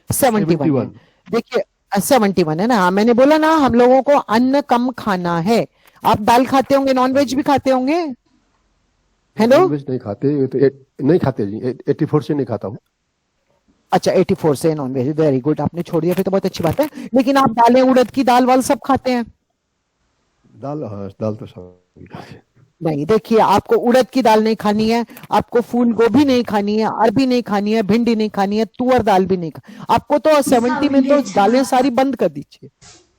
71। देखिए 71 है ना। हाँ, मैंने बोला ना, हम लोगों को अन्न कम खाना है। आप दाल खाते होंगे, नॉनवेज भी खाते होंगे? हेलो, नॉनवेज नहीं खाते, नहीं खाते जी। 84 से नहीं खाता हूँ। अच्छा, 84 से नॉनवेज, वेरी गुड। आपने छोड़ दिया फिर तो बहुत अच्छी बात है। लेकिन आप दालें, उड़द की दाल वाल सब खाते हैं? दाल, हाँ दाल तो सब नहीं। देखिए, आपको उड़द की दाल नहीं खानी है, आपको फूल गोभी नहीं खानी है, अरबी नहीं खानी है, भिंडी नहीं खानी है, तुअर दाल भी नहीं खानी। आपको तो 70 में तो दालें सारी बंद कर दीजिए।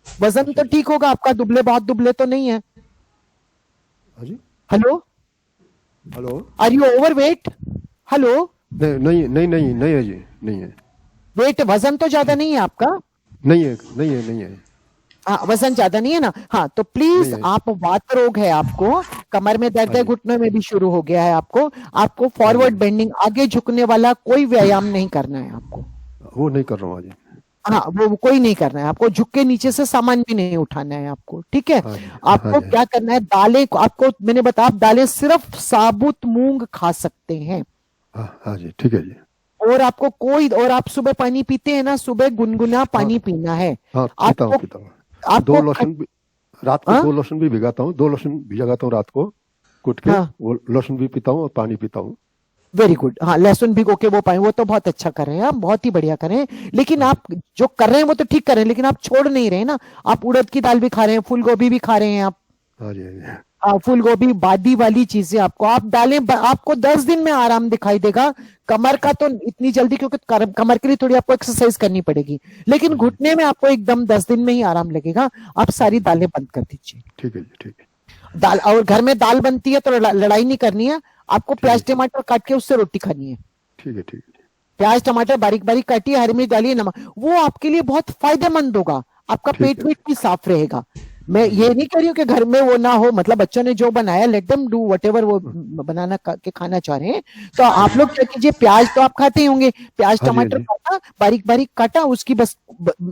वजन तो ठीक होगा आपका, दुबले, बहुत दुबले तो नहीं है। Hello, are you overweight? Hello, नहीं है जी, नहीं है। वेट, वजन तो ज्यादा नहीं है आपका? नहीं है। हाँ, वजन ज्यादा नहीं है ना। हाँ, तो प्लीज, आप वात रोग है आपको, कमर में दर्द है, घुटनों में भी शुरू हो गया है आपको फॉरवर्ड बेंडिंग, आगे झुकने वाला कोई व्यायाम नहीं करना है आपको। वो नहीं कर रहा हूँ आज। हाँ, वो कोई नहीं करना है आपको। झुक के नीचे से सामान भी नहीं उठाना है आपको, ठीक है? आपको क्या करना है, दालें आपको मैंने बताया, आप दालें सिर्फ साबुत मूंग खा सकते हैं। हाँ जी, ठीक है जी। और आपको कोई, और आप सुबह पानी पीते हैं ना, सुबह गुनगुना पानी पीना है। हाँ, पीता हूँ आपको दो आपको लोशन रात को 2 लोशन भी भिगाता हूँ, 2 लोशन भिगाता हूँ रात को कूट के। हाँ। वो लोशन भी पीता हूँ और पानी पीता हूँ। Very good. हाँ, लहसुन भिगो के वो पानी, वो तो बहुत अच्छा कर रहे हैं आप, बहुत ही बढ़िया कर रहे हैं। लेकिन आप जो कर रहे हैं वो तो ठीक कर रहे हैं, लेकिन आप छोड़ नहीं रहे ना। आप उड़द की दाल भी खा रहे हैं, फूल गोभी भी खा रहे हैं आप। हाँ जी, हाँ जी। फूल गोभी, बादी वाली चीजें आपको आप डालें, आपको 10 दिन में आराम दिखाई देगा। कमर का तो इतनी जल्दी, क्योंकि कमर के लिए थोड़ी आपको एक्सरसाइज करनी पड़ेगी, लेकिन घुटने में आपको एकदम 10 दिन में ही आराम लगेगा। आप सारी दालें बंद कर दीजिए। ठीक है जी, ठीक है। दाल, और घर में दाल बनती है तो लड़ाई नहीं करनी है आपको। प्याज टमाटर काट के उससे रोटी खानी है। ठीक है, ठीक है। प्याज टमाटर बारीक बारीक काटिए, हरी मिर्च डालिए, नमक, वो आपके लिए बहुत फायदेमंद होगा। आपका पेट वेट भी साफ रहेगा। मैं ये नहीं कह रही हूँ कि घर में वो ना हो, मतलब बच्चों ने जो बनाया, लेट देम डू व्हाटएवर वो बनाना के खाना चाह रहे हैं। तो आप लोग क्या कीजिए, प्याज तो आप खाते ही होंगे, प्याज हाँ जी, टमाटर हाँ जी। काटा, बारीक बारीक काटा, उसकी बस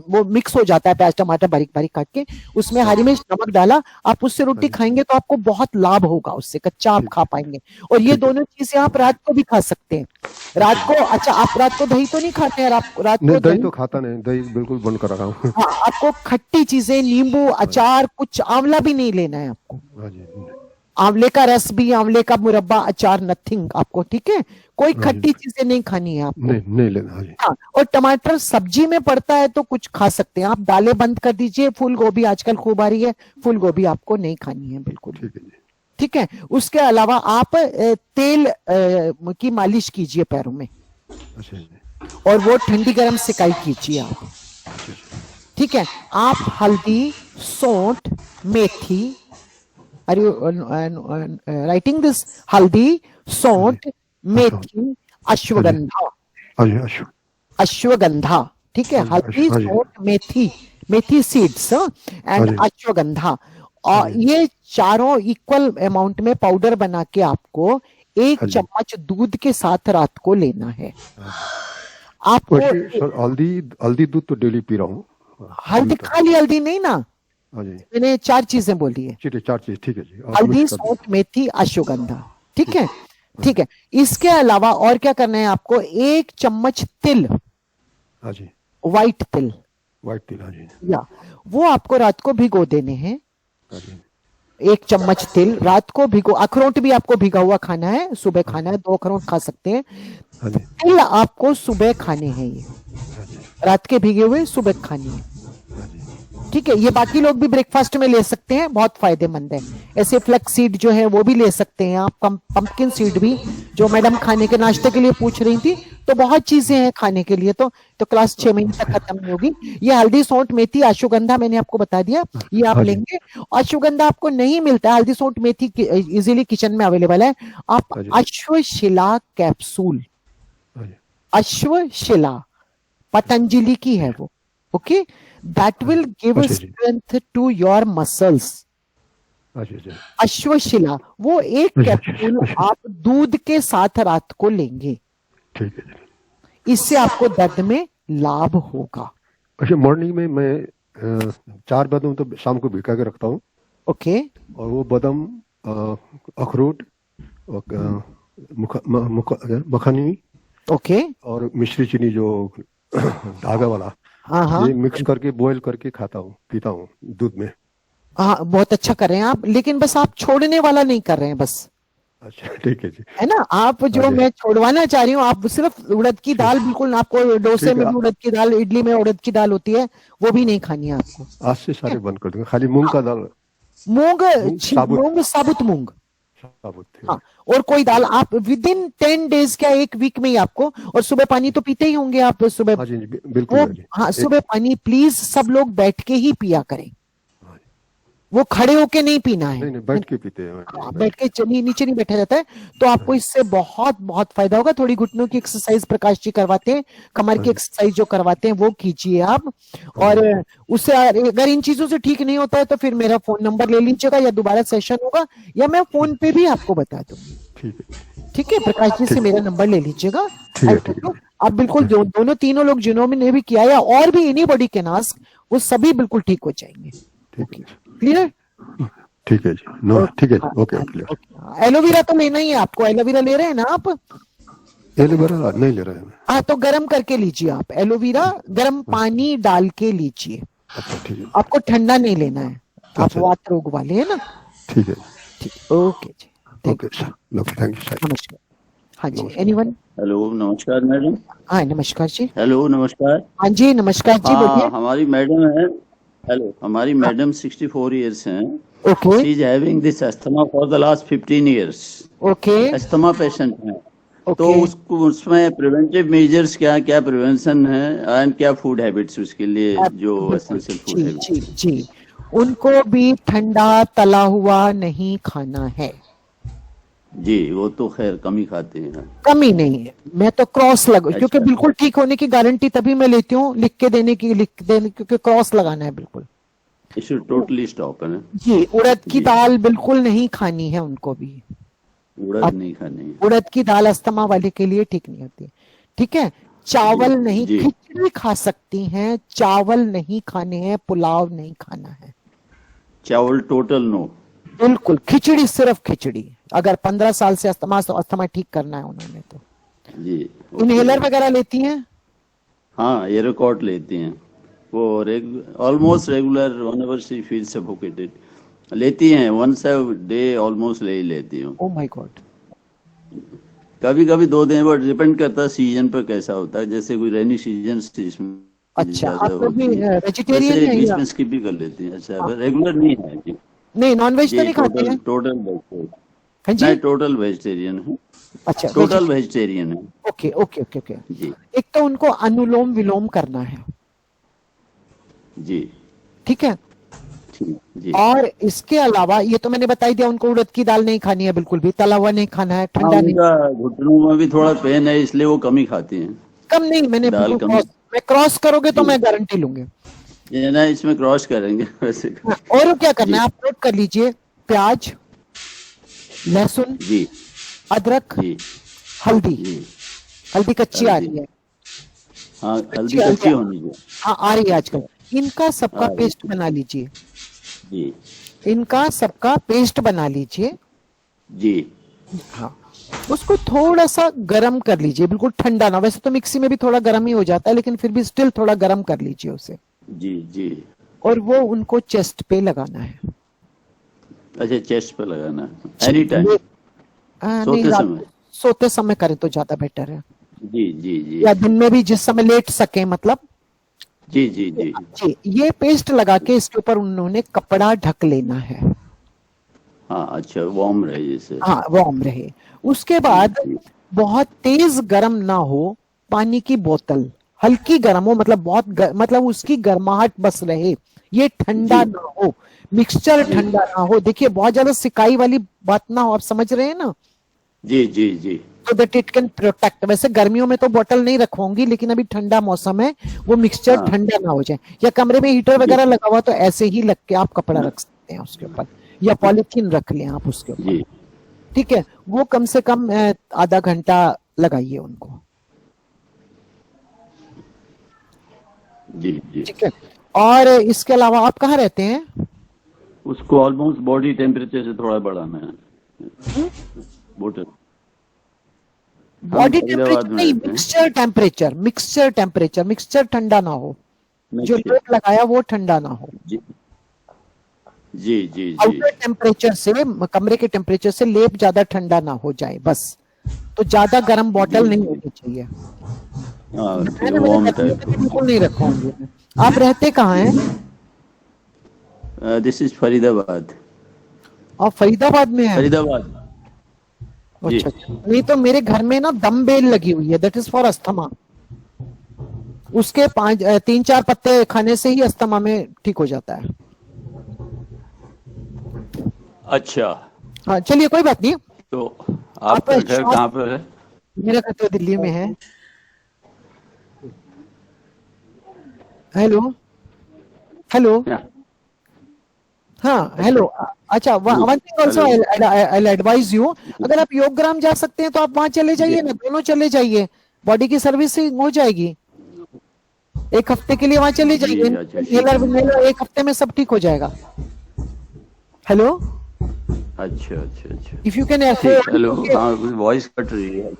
वो मिक्स हो जाता है प्याज टमाटर बारीक बारीक काट के, उसमें हरी मिर्च नमक डाला, आप उससे रोटी खाएंगे तो आपको बहुत लाभ होगा उससे, कच्चा आप खा पाएंगे। और ये दोनों चीजें आप रात को भी खा सकते हैं। रात को, अच्छा आप रात को दही तो नहीं खाते हैं? रात नहीं, को दही तो खाता नहीं, दही बिल्कुल बंद कर रहा हूँ। हाँ, आपको खट्टी चीजें, नींबू, अचार, कुछ आंवला भी नहीं लेना है आपको। हाँ जी। आंवले का रस भी, आंवले का मुरब्बा, अचार, नथिंग आपको, ठीक है? कोई खट्टी चीजें नहीं खानी है आपको। नहीं लेना। हाँ जी। हाँ, और टमाटर सब्जी में पड़ता है तो कुछ खा सकते हैं आप। दालें बंद कर दीजिए। फूल गोभी आजकल खूब आ रही है, फूल गोभी आपको नहीं खानी है बिल्कुल। ठीक है जी। ठीक है। उसके अलावा आप तेल की मालिश कीजिए पैरों में, अच्छा जी। और वो ठंडी गर्म सिकाई कीजिए आप। ठीक है। आप हल्दी, सौंठ, मेथी, आर यू राइटिंग दिस? हल्दी, सौंठ, मेथी, अश्वगंधा, हाँ जी, अश्वगंधा, ठीक है? हल्दी, हाँ जी। सौंठ, मेथी सीड्स एंड अश्वगंधा, और ये चारों इक्वल अमाउंट में पाउडर बना के आपको 1 चम्मच दूध के साथ रात को लेना है। आपको सर हल्दी दूध तो डेली पी रहा हूँ। हल्दी, खाली हल्दी नहीं ना, हाँ जी। मैंने 4 चीजें बोली है। 4 चीज, ठीक है जी। हल्दी, सौंठ, मेथी, अश्वगंधा, ठीक है? ठीक है। इसके अलावा और क्या करना है आपको? 1 चम्मच तिल, हाँ जी, व्हाइट तिल, व्हाइट तिल, हाँ जी, या वो आपको रात को भिगो देने हैं। हाँ जी। 1 चम्मच तिल रात को भिगो। अखरोट भी आपको भिगा हुआ खाना है, सुबह खाना है, 2 अखरोट खा सकते हैं। हाँ जी, तिल आपको सुबह खाने हैं, ये हाँ जी, रात के भीगे हुए सुबह खानी है। हाँ जी। ठीक है। ये बाकी लोग भी ब्रेकफास्ट में ले सकते हैं, बहुत फायदेमंद है। ऐसे फ्लैक्स सीड जो है वो भी ले सकते हैं आप, पंपकिन सीड भी, जो मैडम खाने के नाश्ते के लिए पूछ रही थी। तो बहुत चीजें हैं खाने के लिए, तो क्लास 6 महीने तक खत्म नहीं होगी। ये हल्दी, सौंठ, मेथी, अश्वगंधा मैंने आपको बता दिया, ये आप लेंगे। अश्वगंधा आपको नहीं मिलता है, हल्दी, सौंठ, मेथी इजीली किचन में अवेलेबल है। आप अश्वशिला कैप्सूल, अश्वशिला पतंजलि की है वो, okay, that will give strength to your muscles. Ashvashila, वो 1 कैप्सूल आप दूध के साथ रात को लेंगे। ठीक है जी। इससे आपको दर्द में लाभ होगा। अच्छा, मॉर्निंग में मैं 4 बादाम तो शाम को भिगा के रखता हूँ। ओके। और वो बादाम, अखरोट, मखानी, ओके, और मिश्री चीनी जो धागा वाला, हाँ, ये मिक्स करके बॉईल करके खाता हूँ, पीता हूँ दूध में। हाँ, बहुत अच्छा कर रहे हैं आप, लेकिन बस आप छोड़ने वाला नहीं कर रहे हैं बस। अच्छा, ठीक है जी। है ना? आप जो मैं छोड़वाना चाह रही हूँ, आप सिर्फ उड़द की दाल, बिल्कुल आपको डोसे में भी उड़द की दाल, इडली में उड़द की दाल होती है, वो भी नहीं खानी है आपको। आज से सारे बंद कर दूंगा, खाली मूंग का दाल, मूंग साबुत मूंग, साबुत। हाँ, और कोई दाल आप विदिन 10 डेज क्या 1 वीक में ही आपको। और सुबह पानी तो पीते ही होंगे आप सुबह? हाँ जी, बिल्कुल। हाँ, सुबह पानी प्लीज सब लोग बैठ के ही पिया करें, वो खड़े होके नहीं पीना है। नहीं, बैठ के पीते हैं। बैठ के नीचे नहीं बैठा जाता है। तो आपको इससे बहुत बहुत फायदा होगा। थोड़ी घुटनों की एक्सरसाइज प्रकाश जी करवाते हैं, कमर की एक्सरसाइज जो करवाते हैं वो कीजिए आप। और उससे अगर इन चीजों से ठीक नहीं होता है तो फिर मेरा फोन नंबर ले लीजिएगा, या दोबारा सेशन होगा, या मैं फोन पे भी आपको बता दूंगी। ठीक है, प्रकाश जी से मेरा नंबर ले लीजिएगा। आप बिल्कुल दोनों तीनों लोग जिन्होंने भी किया है, और भी एनीबॉडी कैन आस्क, वो सभी बिल्कुल ठीक हो जाएंगे। क्लियर? ठीक है जी। नो, ठीक है जी। Okay, clear. एलोवेरा तो लेना ही है आपको, एलोवेरा ले रहे हैं ना आप? एलोवेरा नहीं ले रहे हैं। हाँ, तो गर्म करके लीजिए आप एलोवेरा, गर्म पानी डाल के लीजिए। अच्छा ठीक है। आपको ठंडा नहीं लेना है, आप अच्छा। वात रोग वाले है ना। ठीक है। ठीक, ओके जी, okay sir, thank you sir. नमस्कार। हाँ जी, एनीवन? हेलो, नमस्कार मैडम। हाँ नमस्कार जी। हेलो, नमस्कार। हाँ जी नमस्कार जी, हाँ, बोलिए। हमारी मैडम है। हेलो, हमारी मैडम 64 इयर्स हैं। Okay she is having this asthma for the last 15 years. Okay asthma patient है। तो ओके। उसको उसमें प्रिवेंटिव मेजर्स क्या क्या प्रिवेंशन है एंड क्या फूड हैबिट्स उसके लिए जो एसेंशियल फूड जी हैबिट्स। जी जी, उनको भी ठंडा तला हुआ नहीं खाना है। जी, वो तो खैर कम ही खाते हैं। कमी नहीं है, मैं तो क्रॉस लगा, क्योंकि अच्छा। बिल्कुल ठीक होने की गारंटी तभी मैं लेती हूँ, लिख देने क्योंकि क्रॉस लगाना है बिल्कुल। इट शुड टोटली स्टॉप है ना। जी, उड़द की जी। दाल बिल्कुल नहीं खानी है उनको भी। उड़द नहीं खानी है। उड़द की दाल अस्थमा वाले के लिए ठीक नहीं होती। ठीक है, चावल जी, नहीं, जी। खिचड़ी खा सकती हैं, चावल नहीं खाने हैं, पुलाव नहीं खाना है, चावल टोटल नो। बिल्कुल खिचड़ी, सिर्फ खिचड़ी। अगर 15 साल से अस्थमा, तो अस्थमा ठीक करना है उन्होंने तो। जी। इनहेलर वगैरह लेती हैं? हाँ, एरोकॉट लेती हैं वो, almost regular whenever she feel suffocated लेती हैं। वंस अ डे ऑलमोस्ट ले ही लेती हूँ। Oh my God. कभी कभी 2 दिन, बट डिपेंड करता है सीजन पर कैसा होता है। जैसे कोई रेनी सीजन इसमें अच्छा, ज्यादा आप होती भी है। वेजिटेरियन वैसे है बीच या में स्किप भी कर लेती हैं। अच्छा, रेगुलर नहीं है जी। नहीं? नॉनवेज तो जी, नहीं खाते हैं? Total vegetarian. हाँ जी। नहीं, टोटल वेजिटेरियन है। अच्छा, टोटल वेजिटेरियन है ओके ओके ओके ओके। जी। एक तो उनको अनुलोम विलोम करना है, जी ठीक है। ठीक जी। और इसके अलावा ये तो मैंने बता ही दिया, उनको उड़द की दाल नहीं खानी है बिल्कुल भी, तला हुआ नहीं खाना है, हाँ, ठंडा नहीं। उनका घुटनों में भी थोड़ा पेन है, इसलिए वो कम ही खाती हैं। कम नहीं, मैंने दाल बिल्कुल कम। मैं क्रॉस करोगे तो जी। मैं गारंटी लूंगी। ये ना, इसमें क्रॉस करेंगे वैसे। और क्या करना जी। है, आप नोट कर लीजिए। प्याज, लहसुन, जी अदरक, जी हल्दी। जी। हल्दी कच्ची आ हल्दी। रही है। हाँ, हल्दी कच्ची होनी चाहिए। हाँ, आ रही है आजकल। इनका सबका आ रही। पेस्ट बना लीजिए। जी इनका सबका पेस्ट बना लीजिए। जी। हाँ, उसको थोड़ा सा गरम कर लीजिए, बिल्कुल ठंडा ना। वैसे तो मिक्सी में भी थोड़ा गरम ही हो जाता है, लेकिन फिर भी स्टिल थोड़ा गरम कर लीजिए उसे। जी जी। और वो उनको चेस्ट पे लगाना है। अच्छा, चेस्ट पे लगाना है एनी टाइम? नहीं, सोते समय? सोते समय करें तो ज्यादा बेटर है, जी जी जी। या दिन में भी जिस समय लेट सके, मतलब। जी जी जी। जी, ये पेस्ट लगा के इसके ऊपर उन्होंने कपड़ा ढक लेना है। हाँ, अच्छा, वार्म रहे जैसे। हाँ, वार्म रहे। उसके बाद बहुत तेज गर्म ना हो, पानी की बोतल हल्की गर्म हो, मतलब मतलब उसकी गर्माहट बस रहे, ये ठंडा जी। ना हो, मिक्सचर ठंडा ना हो। देखिए, बहुत ज्यादा सिकाई वाली बात ना हो, आप समझ रहे हैं ना, जी जी जी। तो दैट इट कैन प्रोटेक्ट। वैसे गर्मियों में तो बोतल नहीं रखवाऊंगी, लेकिन अभी ठंडा मौसम है, वो मिक्सचर हाँ। ठंडा ना हो जाए। या कमरे में हीटर वगैरह लगा हुआ तो ऐसे ही लग के आप कपड़ा रख सकते हैं उसके ऊपर, या पॉलिथीन रख लें आप उसके ऊपर। जी ठीक है, वो कम से कम आधा घंटा लगाइए उनको। जी जी। ठीक है, और इसके अलावा आप कहाँ रहते हैं? उसको ऑलमोस्ट बॉडी टेम्परेचर से थोड़ा बढ़ाना है। बोतल बॉडी हैदराबाद टेम्परेचर में नहीं, रहते हैं। Mixture temperature, mixture temperature. Mixture ठंडा ना हो, जो मिक्सचर। लेप लगाया वो ठंडा ना हो। जी जी जी जी। आउटर टेम्परेचर से, कमरे के टेम्परेचर से लेप ज्यादा ठंडा ना हो जाए बस। तो ज्यादा गर्म बोतल नहीं होनी चाहिए। हाँ, मैंने वार्म कभी टाइप। बिल्कुल नहीं रखूंगी। आप रहते कहाँ हैं? This is Faridabad. आप फरीदाबाद में हैं? फरीदाबाद। जी। अच्छा अच्छा। नहीं तो मेरे घर में ना दमबेल लगी हुई है, दैट इज फॉर अस्थमा। उसके 3-4 पत्ते खाने से ही अस्थमा में ठीक हो जाता है। अच्छा, हाँ, चलिए कोई बात नहीं। तो आपका आपका घर शॉप- कहाँ पर है? मेरा घर तो दिल्ली में है। Hello hello. क्या? हाँ, हेलो। अच्छा, one thing also I advise you, अगर आप योगग्राम जा सकते हैं तो आप वहां चले जाइए ना, दोनों चले जाइए, बॉडी की सर्विसिंग हो जाएगी। एक हफ्ते के लिए वहां चले जाइए, जी, अच्छा, ठीक है। एक हफ्ते में सब ठीक हो जाएगा। हेलो, अच्छा अच्छा अच्छा। इफ यू कैन ठीक, अफोर्ड। हेलो। हाँ, वॉइस कट रही है।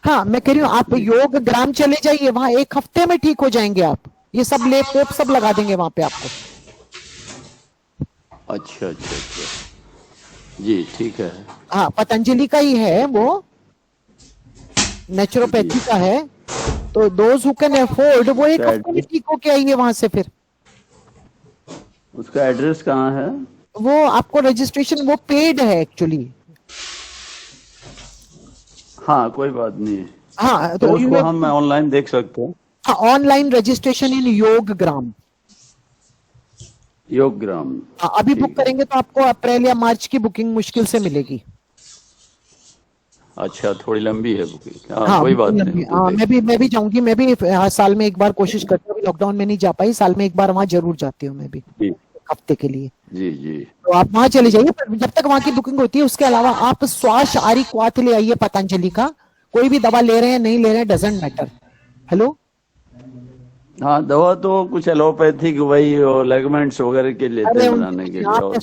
हाँ मैं कह रही हूँ आप योग ग्राम चले जाइए, वहां 1 हफ्ते में ठीक हो जाएंगे आप। ये सब लेप वेप सब लगा देंगे वहां पे आपको। अच्छा अच्छा अच्छा, जी ठीक है। हाँ पतंजलि का ही है वो, नेचुरोपैथी का है, तो दोज हु कैन अफोर्ड वो 1 हफ्ते में ठीक होके आइए वहां से। फिर उसका एड्रेस कहाँ है? वो आपको रजिस्ट्रेशन वो पेड है एक्चुअली। हाँ कोई बात नहीं, हाँ तो उसको हम ऑनलाइन देख सकते हैं। हाँ ऑनलाइन रजिस्ट्रेशन इन योग ग्राम। योग ग्राम। हाँ अभी बुक करेंगे तो आपको अप्रैल या मार्च की बुकिंग मुश्किल से मिलेगी। अच्छा थोड़ी लंबी है बुकिंग। हाँ कोई बात नहीं। हाँ मैं भी जाऊंगी, मैं भी साल में 1 बार कोशिश करती हूँ, लॉकडाउन में नहीं जा पाई, साल में 1 बार वहां जरूर जाती हूँ मैं भी, 1 हफ्ते के लिए। जी जी, तो आप वहां चले जाइए, पर जब तक वहां की बुकिंग होती है उसके अलावा आप श्वास आरी क्वाथ ले आइए पतंजलि का। कोई भी दवा ले रहे हैं नहीं ले रहे हैं डजंट मैटर। हेलो, हाँ दवा तो कुछ एलोपैथिक वही और लेगमेंट्स वगैरह के लेते हैं बनाने के लिए। और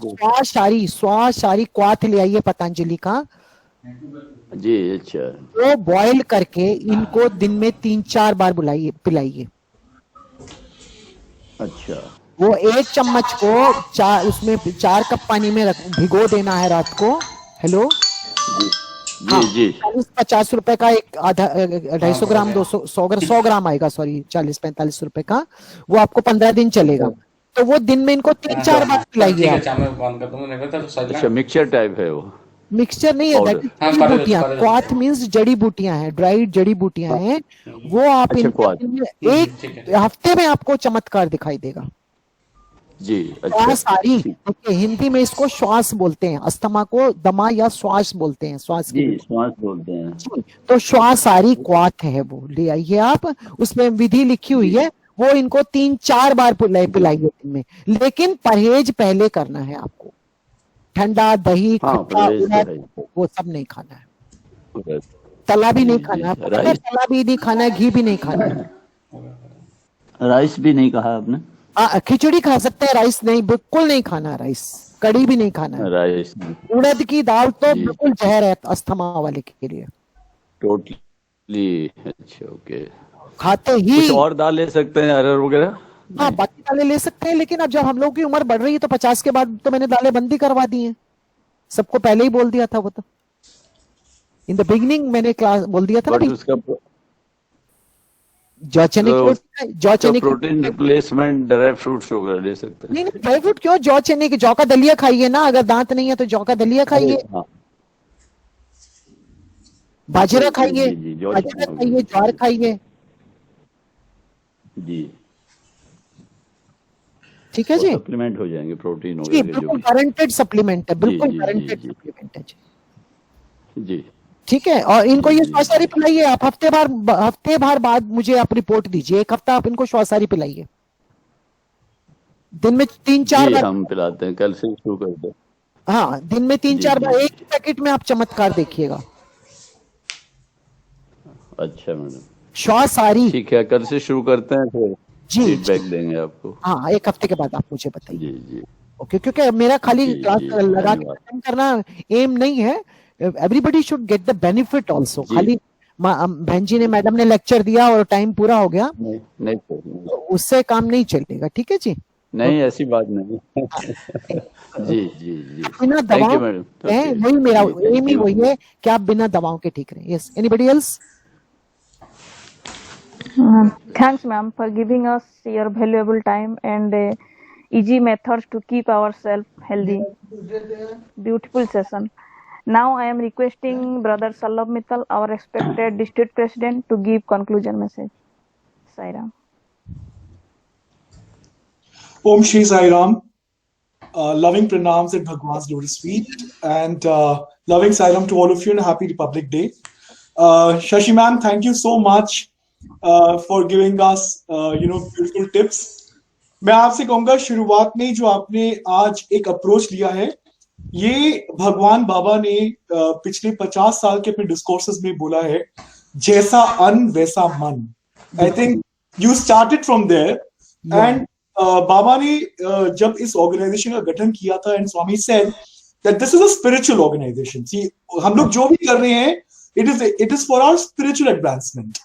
श्वास आरी क्वाथ ले आइए पतंजलि का जी। अच्छा, वो बॉयल करके इनको दिन में 3-4 बार पिलाइए। अच्छा, वो 1 चम्मच को उसमें 4 कप पानी में भिगो देना है रात को। हेलो जी जी, 40-50 रुपए का एक आधा 250 ग्राम 100 ग्राम आएगा, सॉरी 40-45 रुपए का, वो आपको 15 दिन चलेगा। तो वो दिन में इनको 3-4 बार पिलाइए आप। अच्छा मिक्सचर टाइप है वो? मिक्सचर नहीं है, जड़ी बूटियां, क्वाथ मीन्स जड़ी बूटियां हैं, ड्राइड जड़ी बूटियां हैं, वो आप एक हफ्ते में आपको चमत्कार दिखाई देगा जी। अच्छा, श्वास आरी, हिंदी में इसको श्वास बोलते हैं, अस्थमा को दमा या श्वास बोलते हैं, श्वास जी श्वास बोलते हैं। तो श्वास आरी क्वाथ है, वो ले आइए आप, उसमें विधि लिखी हुई है, वो इनको 3-4 बार पिलाइए दिन में, लेकिन परहेज पहले करना है आपको। ठंडा दही खट्टा वो सब नहीं खाना है, तला भी नहीं खाना है, तला भी नहीं खाना है, घी भी नहीं खाना है। राइस भी नहीं कहा आपने? खिचड़ी खा सकते हैं, राइस नहीं, बिल्कुल नहीं खाना राइस, कड़ी भी नहीं खाना है। राइस, उड़द की दाल तो बिल्कुल जहर है अस्थमा वाले के लिए, टोटली। अच्छा ओके, खाते ही कुछ और दाल ले सकते हैं, अरहर वगैरह? हाँ बाकी दालें ले सकते हैं, लेकिन अब जब हम लोग की उम्र बढ़ रही है तो 50 के बाद तो मैंने दालें बंदी करवा दी हैं, सबको पहले ही बोल दिया था। वो तो इन द बिगिनिंग मैंने क्लास बोल दिया था ना, जौ चने की प्रोटीन रिप्लेसमेंट ड्राई फ्रूट्स वगैरह ले सकते हैं। नहीं ड्राई फ्रूट क्यों, जौ चने की, जौ का दलिया खाइए ना, अगर दांत नहीं है तो जौ का दलिया खाइए, बाजरा खाइए, ज्वार खाइए जी, ठीक है जी, सप्लीमेंट हो जाएंगे प्रोटीन जी, बिल्कुल गारंटेड सप्लीमेंट है, बिल्कुल गारंटेड सप्लीमेंट है जी, ठीक है। और इनको ये श्वासारी पिलाइए आप, हफ्ते भर बाद मुझे आप रिपोर्ट दीजिए, 1 हफ्ता आप इनको श्वासारी पिलाइए, दिन में 3-4 बार हम पिलाते हैं, कल से शुरू करते हैं। हाँ दिन में 3-4 बार, एक पैकेट में आप चमत्कार देखिएगा। अच्छा मैडम, श्वासारी, ठीक है, कल से शुरू करते हैं, फिर जी फीडबैक देंगे आपको। हाँ 1 हफ्ते के बाद आप मुझे बताइए। जी जी ओके, क्योंकि मेरा खाली क्लास लगा के खत्म करना एम नहीं है, everybody should get the benefit also. खाली बहन जी ने, मैडम ने लेक्चर दिया और टाइम पूरा हो गया, नहीं उससे काम नहीं चलेगा, ठीक है जी। नहीं ऐसी बात नहीं जी जी जी, बिना दवाओं वही मेरा एम ही वही है कि आप बिना दवाओं के ठीक रहे। Yes, anybody else? Thanks, ma'am, for giving us your valuable time and easy methods to keep ourselves healthy. Beautiful session. Now I am requesting Brother Sallabh Mittal, our respected district president, to give conclusion message. Sai Ram. Om Shri Sai Ram. Loving pranams at Bhagwan's lotus feet, and loving Sai Ram to all of you, and a happy Republic Day. Shashi ma'am, thank you so much for giving us beautiful tips. मैं आपसे कहूंगा, शुरुआत में जो आपने आज एक approach लिया है, ये भगवान बाबा ने पिछले 50 साल के अपने डिस्कोर्सेस में बोला है, जैसा अन्न वैसा मन। I think you started from there, and बाबा ने जब इस ऑर्गेनाइजेशन का गठन किया था, and Swami said that this is a spiritual organisation. हम लोग जो भी कर रहे हैं it is for our spiritual advancement.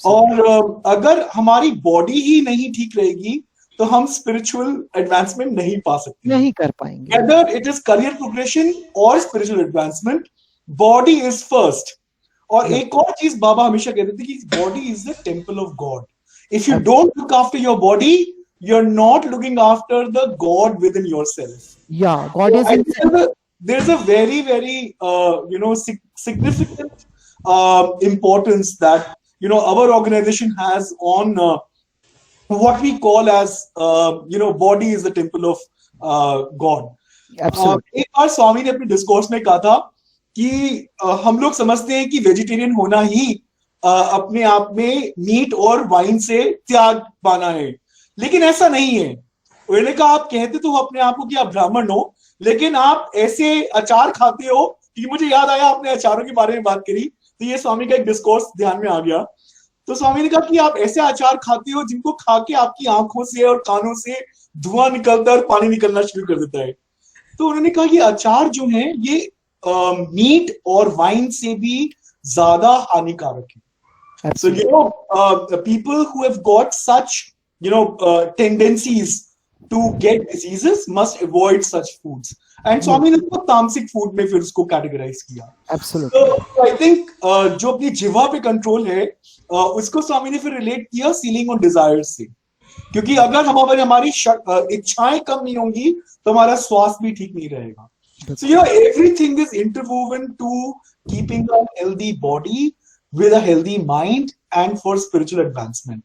और अगर हमारी बॉडी ही नहीं ठीक रहेगी तो हम स्पिरिचुअल एडवांसमेंट नहीं पा सकते, नहीं कर पाएंगे। Whether it is career progression or spiritual advancement, body is first. और एक और चीज बाबा हमेशा कहते थे कि body is the temple of God. If you don't look after your body, you're not looking after the God within yourself. Yeah, God is inside. There's a very, very, significant importance that, our organization has on what we call as, body is the temple of God. Absolutely. एक बार स्वामी ने अपने discourse में कहा था कि हम लोग समझते हैं कि वेजिटेरियन होना ही अपने आप में मीट और वाइन से त्याग पाना है, लेकिन ऐसा नहीं है। उन्होंने कहा आप कहते तो अपने आप को कि आप ब्राह्मण हो, लेकिन आप ऐसे अचार खाते हो कि मुझे याद आया आपने अचारों के बारे में बात करी तो ये स्वामी का एक डिस्कोर्स ध्यान में आ गया। तो स्वामी ने कहा कि आप ऐसे अचार खाते हो जिनको खा के आपकी आंखों से और कानों से धुआं निकलता है और पानी निकलना शुरू कर देता है। तो उन्होंने कहा ये अचार जो है ये मीट और वाइन से भी ज्यादा हानिकारक है। So people who have got such tendencies to get diseases must avoid such foods. And स्वामी ने उसको तामसिक फूड में फिर उसको कैटेगराइज किया। Absolutely. So I think जो अपनी जिह्वा पे कंट्रोल है उसको स्वामी ने फिर रिलेट किया सीलिंग ऑन डिजायर्स से, क्योंकि अगर हमारी इच्छाएं कम नहीं होंगी तो हमारा स्वास्थ्य भी ठीक नहीं रहेगा। So everything is interwoven to keeping a healthy body with a healthy mind and for spiritual advancement.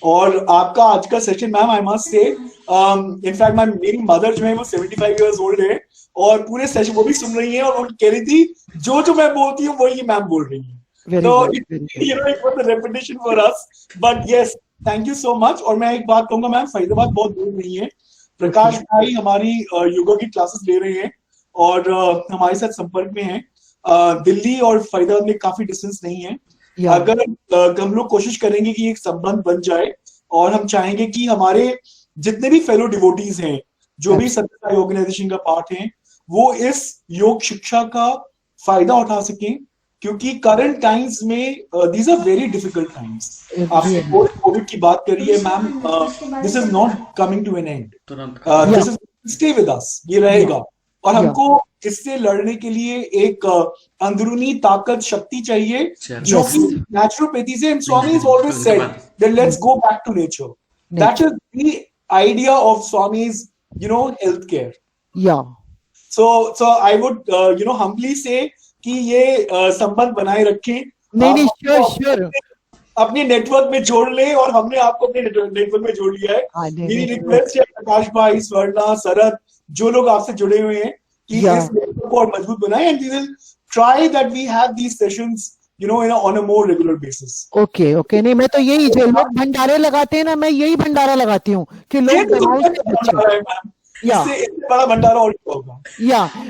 और आपका आज का session ma'am I must say in fact मेरी मदर जो है वो 75 years old है और पूरे सेशन वो भी सुन रही है और वो कह रही थी जो मैं बोलती हूँ वही मैम बोल रही है। तो it was a repetition for us, but yes, thank you so much। और मैं एक बात कहूंगा मैम, फरीदाबाद बहुत दूर नहीं है, प्रकाश भाई हमारी योगा की क्लासेस ले रहे हैं और हमारे साथ संपर्क में है। दिल्ली और फरीदाबाद में काफी डिस्टेंस नहीं है। अगर हम लोग कोशिश करेंगे कि एक संबंध बन जाए और हम चाहेंगे कि हमारे जितने भी फेलो डिवोटीज हैं जो भी सत्य ऑर्गेनाइजेशन का पार्ट हैं वो इस योग शिक्षा का फायदा उठा सकें, क्योंकि करंट टाइम्स में these are very difficult times. आपने कोविड की बात करी है ma'am, this is not coming to an end, this is stay with us, ये रहेगा और हमको इससे लड़ने के लिए एक अंदरूनी ताकत शक्ति चाहिए जो कि नेचुरोपैथी से, and Swami has always said that let's go back to nature. That is the idea of Swami's health care. Yeah. So I would humbly say कि ये संबंध बनाए रखें। नहीं, sure. अपने नेटवर्क में जोड़ ले और हमने आपको अपने नेटवर्क में जोड़ लिया है। मेरी रिक्वेस्ट है प्रकाश भाई, स्वर्णा, शरद, जो लोग आपसे जुड़े हुए हैं कि इस नेटवर्क को और मजबूत बनाएं, and we will try that we have these sessions on a more regular basis. Okay नहीं, मैं तो यही जो लोग भंडारे लगाते हैं ना, मैं यही भंडारा लगाती हूँ कि लोग बड़ा भंडारा और होगा।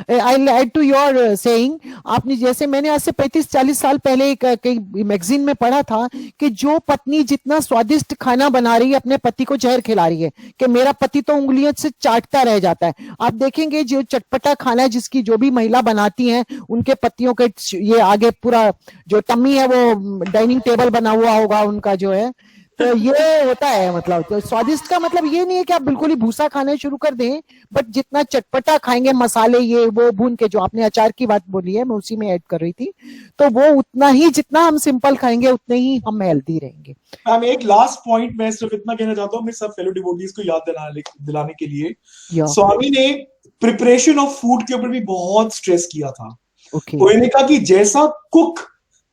I'll add to your saying, आपने जैसे मैंने आज से 35-40 साल पहले कई मैगजीन में पढ़ा था कि जो पत्नी जितना स्वादिष्ट खाना बना रही है अपने पति को जहर खिला रही है, कि मेरा पति तो उंगलियों से चाटता रह जाता है। आप देखेंगे जो चटपटा खाना जिसकी जो भी महिला बनाती हैं उनके पतियों के ये आगे पूरा जो टम्मी है वो डाइनिंग टेबल बना हुआ होगा उनका जो है, तो ये होता है। मतलब तो स्वादिष्ट का मतलब ये नहीं है कि आप बिल्कुल ही भूसा खाने शुरू कर दें, बट जितना चटपटा खाएंगे, मसाले ये वो भून के, जो आपने अचार की बात बोली है मैं उसी में ऐड कर रही थी, तो वो उतना ही जितना हम सिंपल खाएंगे उतने ही हम हेल्दी रहेंगे। मैम एक लास्ट पॉइंट मैं सिर्फ इतना कहना चाहता हूँ अपने सब फेलो डिवोटीज को याद दिलाने के लिए, स्वामी ने प्रिपरेशन ऑफ फूड के ऊपर भी बहुत स्ट्रेस किया था। उन्होंने कहा कि जैसा कुक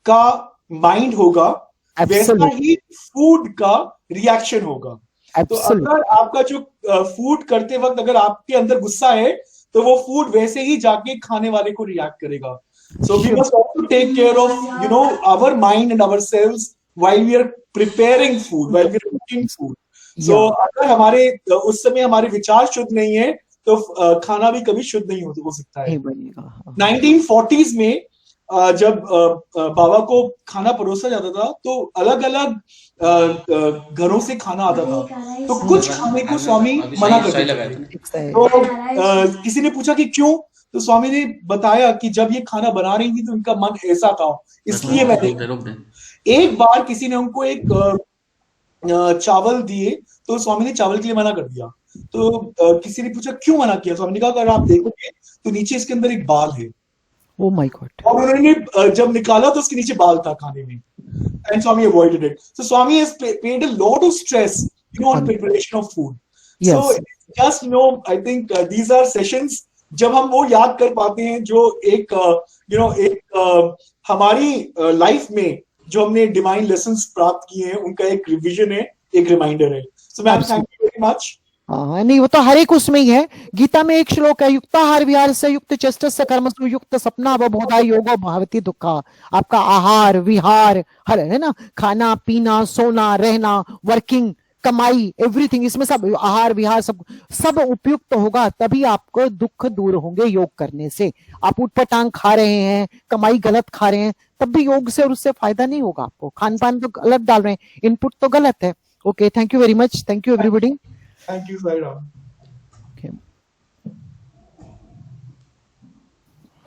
का माइंड होगा वैसा ही फूड का रिएक्शन होगा। तो अगर आपका जो फूड करते वक्त अगर आपके अंदर गुस्सा है तो वो फूड वैसे ही जाके खाने वाले को रिएक्ट करेगा। So we must also take care of our mind and our selves while we are preparing food, while we are cooking food. So अगर हमारे उस समय हमारे विचार शुद्ध नहीं है तो खाना भी कभी शुद्ध नहीं हो सकता है। 1940s में जब बाबा को खाना परोसा जाता था तो अलग अलग घरों से खाना आता था, तो कुछ खाने को स्वामी मना करते थे। तो किसी ने पूछा कि क्यों, तो स्वामी ने बताया कि जब ये खाना बना रही थी तो उनका मन ऐसा था, इसलिए मैंने रोक दे। एक बार किसी ने उनको एक चावल दिए तो स्वामी ने चावल के लिए मना कर दिया। तो किसी ने पूछा क्यों मना किया, स्वामी ने कहा अगर आप देखोगे तो नीचे इसके अंदर एक बाल है। Oh my God. और उन्होंने जब निकाला तो उसके नीचे बाल था खाने में, and Swami avoided it. So Swami has paid a lot of stress, on preparation of food. Yes. So just I think these are sessions जब हम वो याद कर पाते हैं जो एक हमारी लाइफ में जो हमने डिवाइन लेसन्स प्राप्त किए हैं, उनका एक रिविजन है, एक रिमाइंडर है। So ma'am, thank you very much. हाँ, नहीं वो तो हर एक उसमें ही है। गीता में एक श्लोक है, युक्ताहार विहार से युक्त चेष्टस्य कर्मसु युक्त सपना अवबोधा योगो भवति दुखा। आपका आहार विहार हर है ना, खाना पीना सोना रहना वर्किंग कमाई एवरीथिंग, इसमें सब आहार विहार सब उपयुक्त होगा, तभी आपको दुख दूर होंगे योग करने से। आप उटपटांग खा रहे हैं, कमाई गलत खा रहे हैं, तब भी योग से और उससे फायदा नहीं होगा आपको। खान पान तो गलत डाल रहे हैं, इनपुट तो गलत है। Okay, thank you very much, thank you everybody. Thank you, Sai Ram. Okay.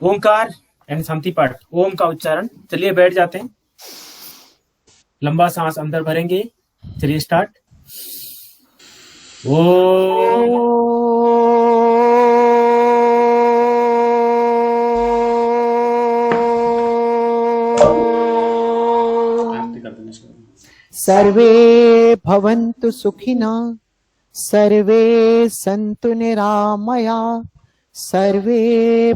Omkar and शांति पाठ, ओम का उच्चारण। चलिए बैठ जाते हैं, लंबा सांस अंदर भरेंगे। चलिए स्टार्ट। सर्वे भवन्तु सुखिनः, सर्वे सन्तु निरामया, सर्वे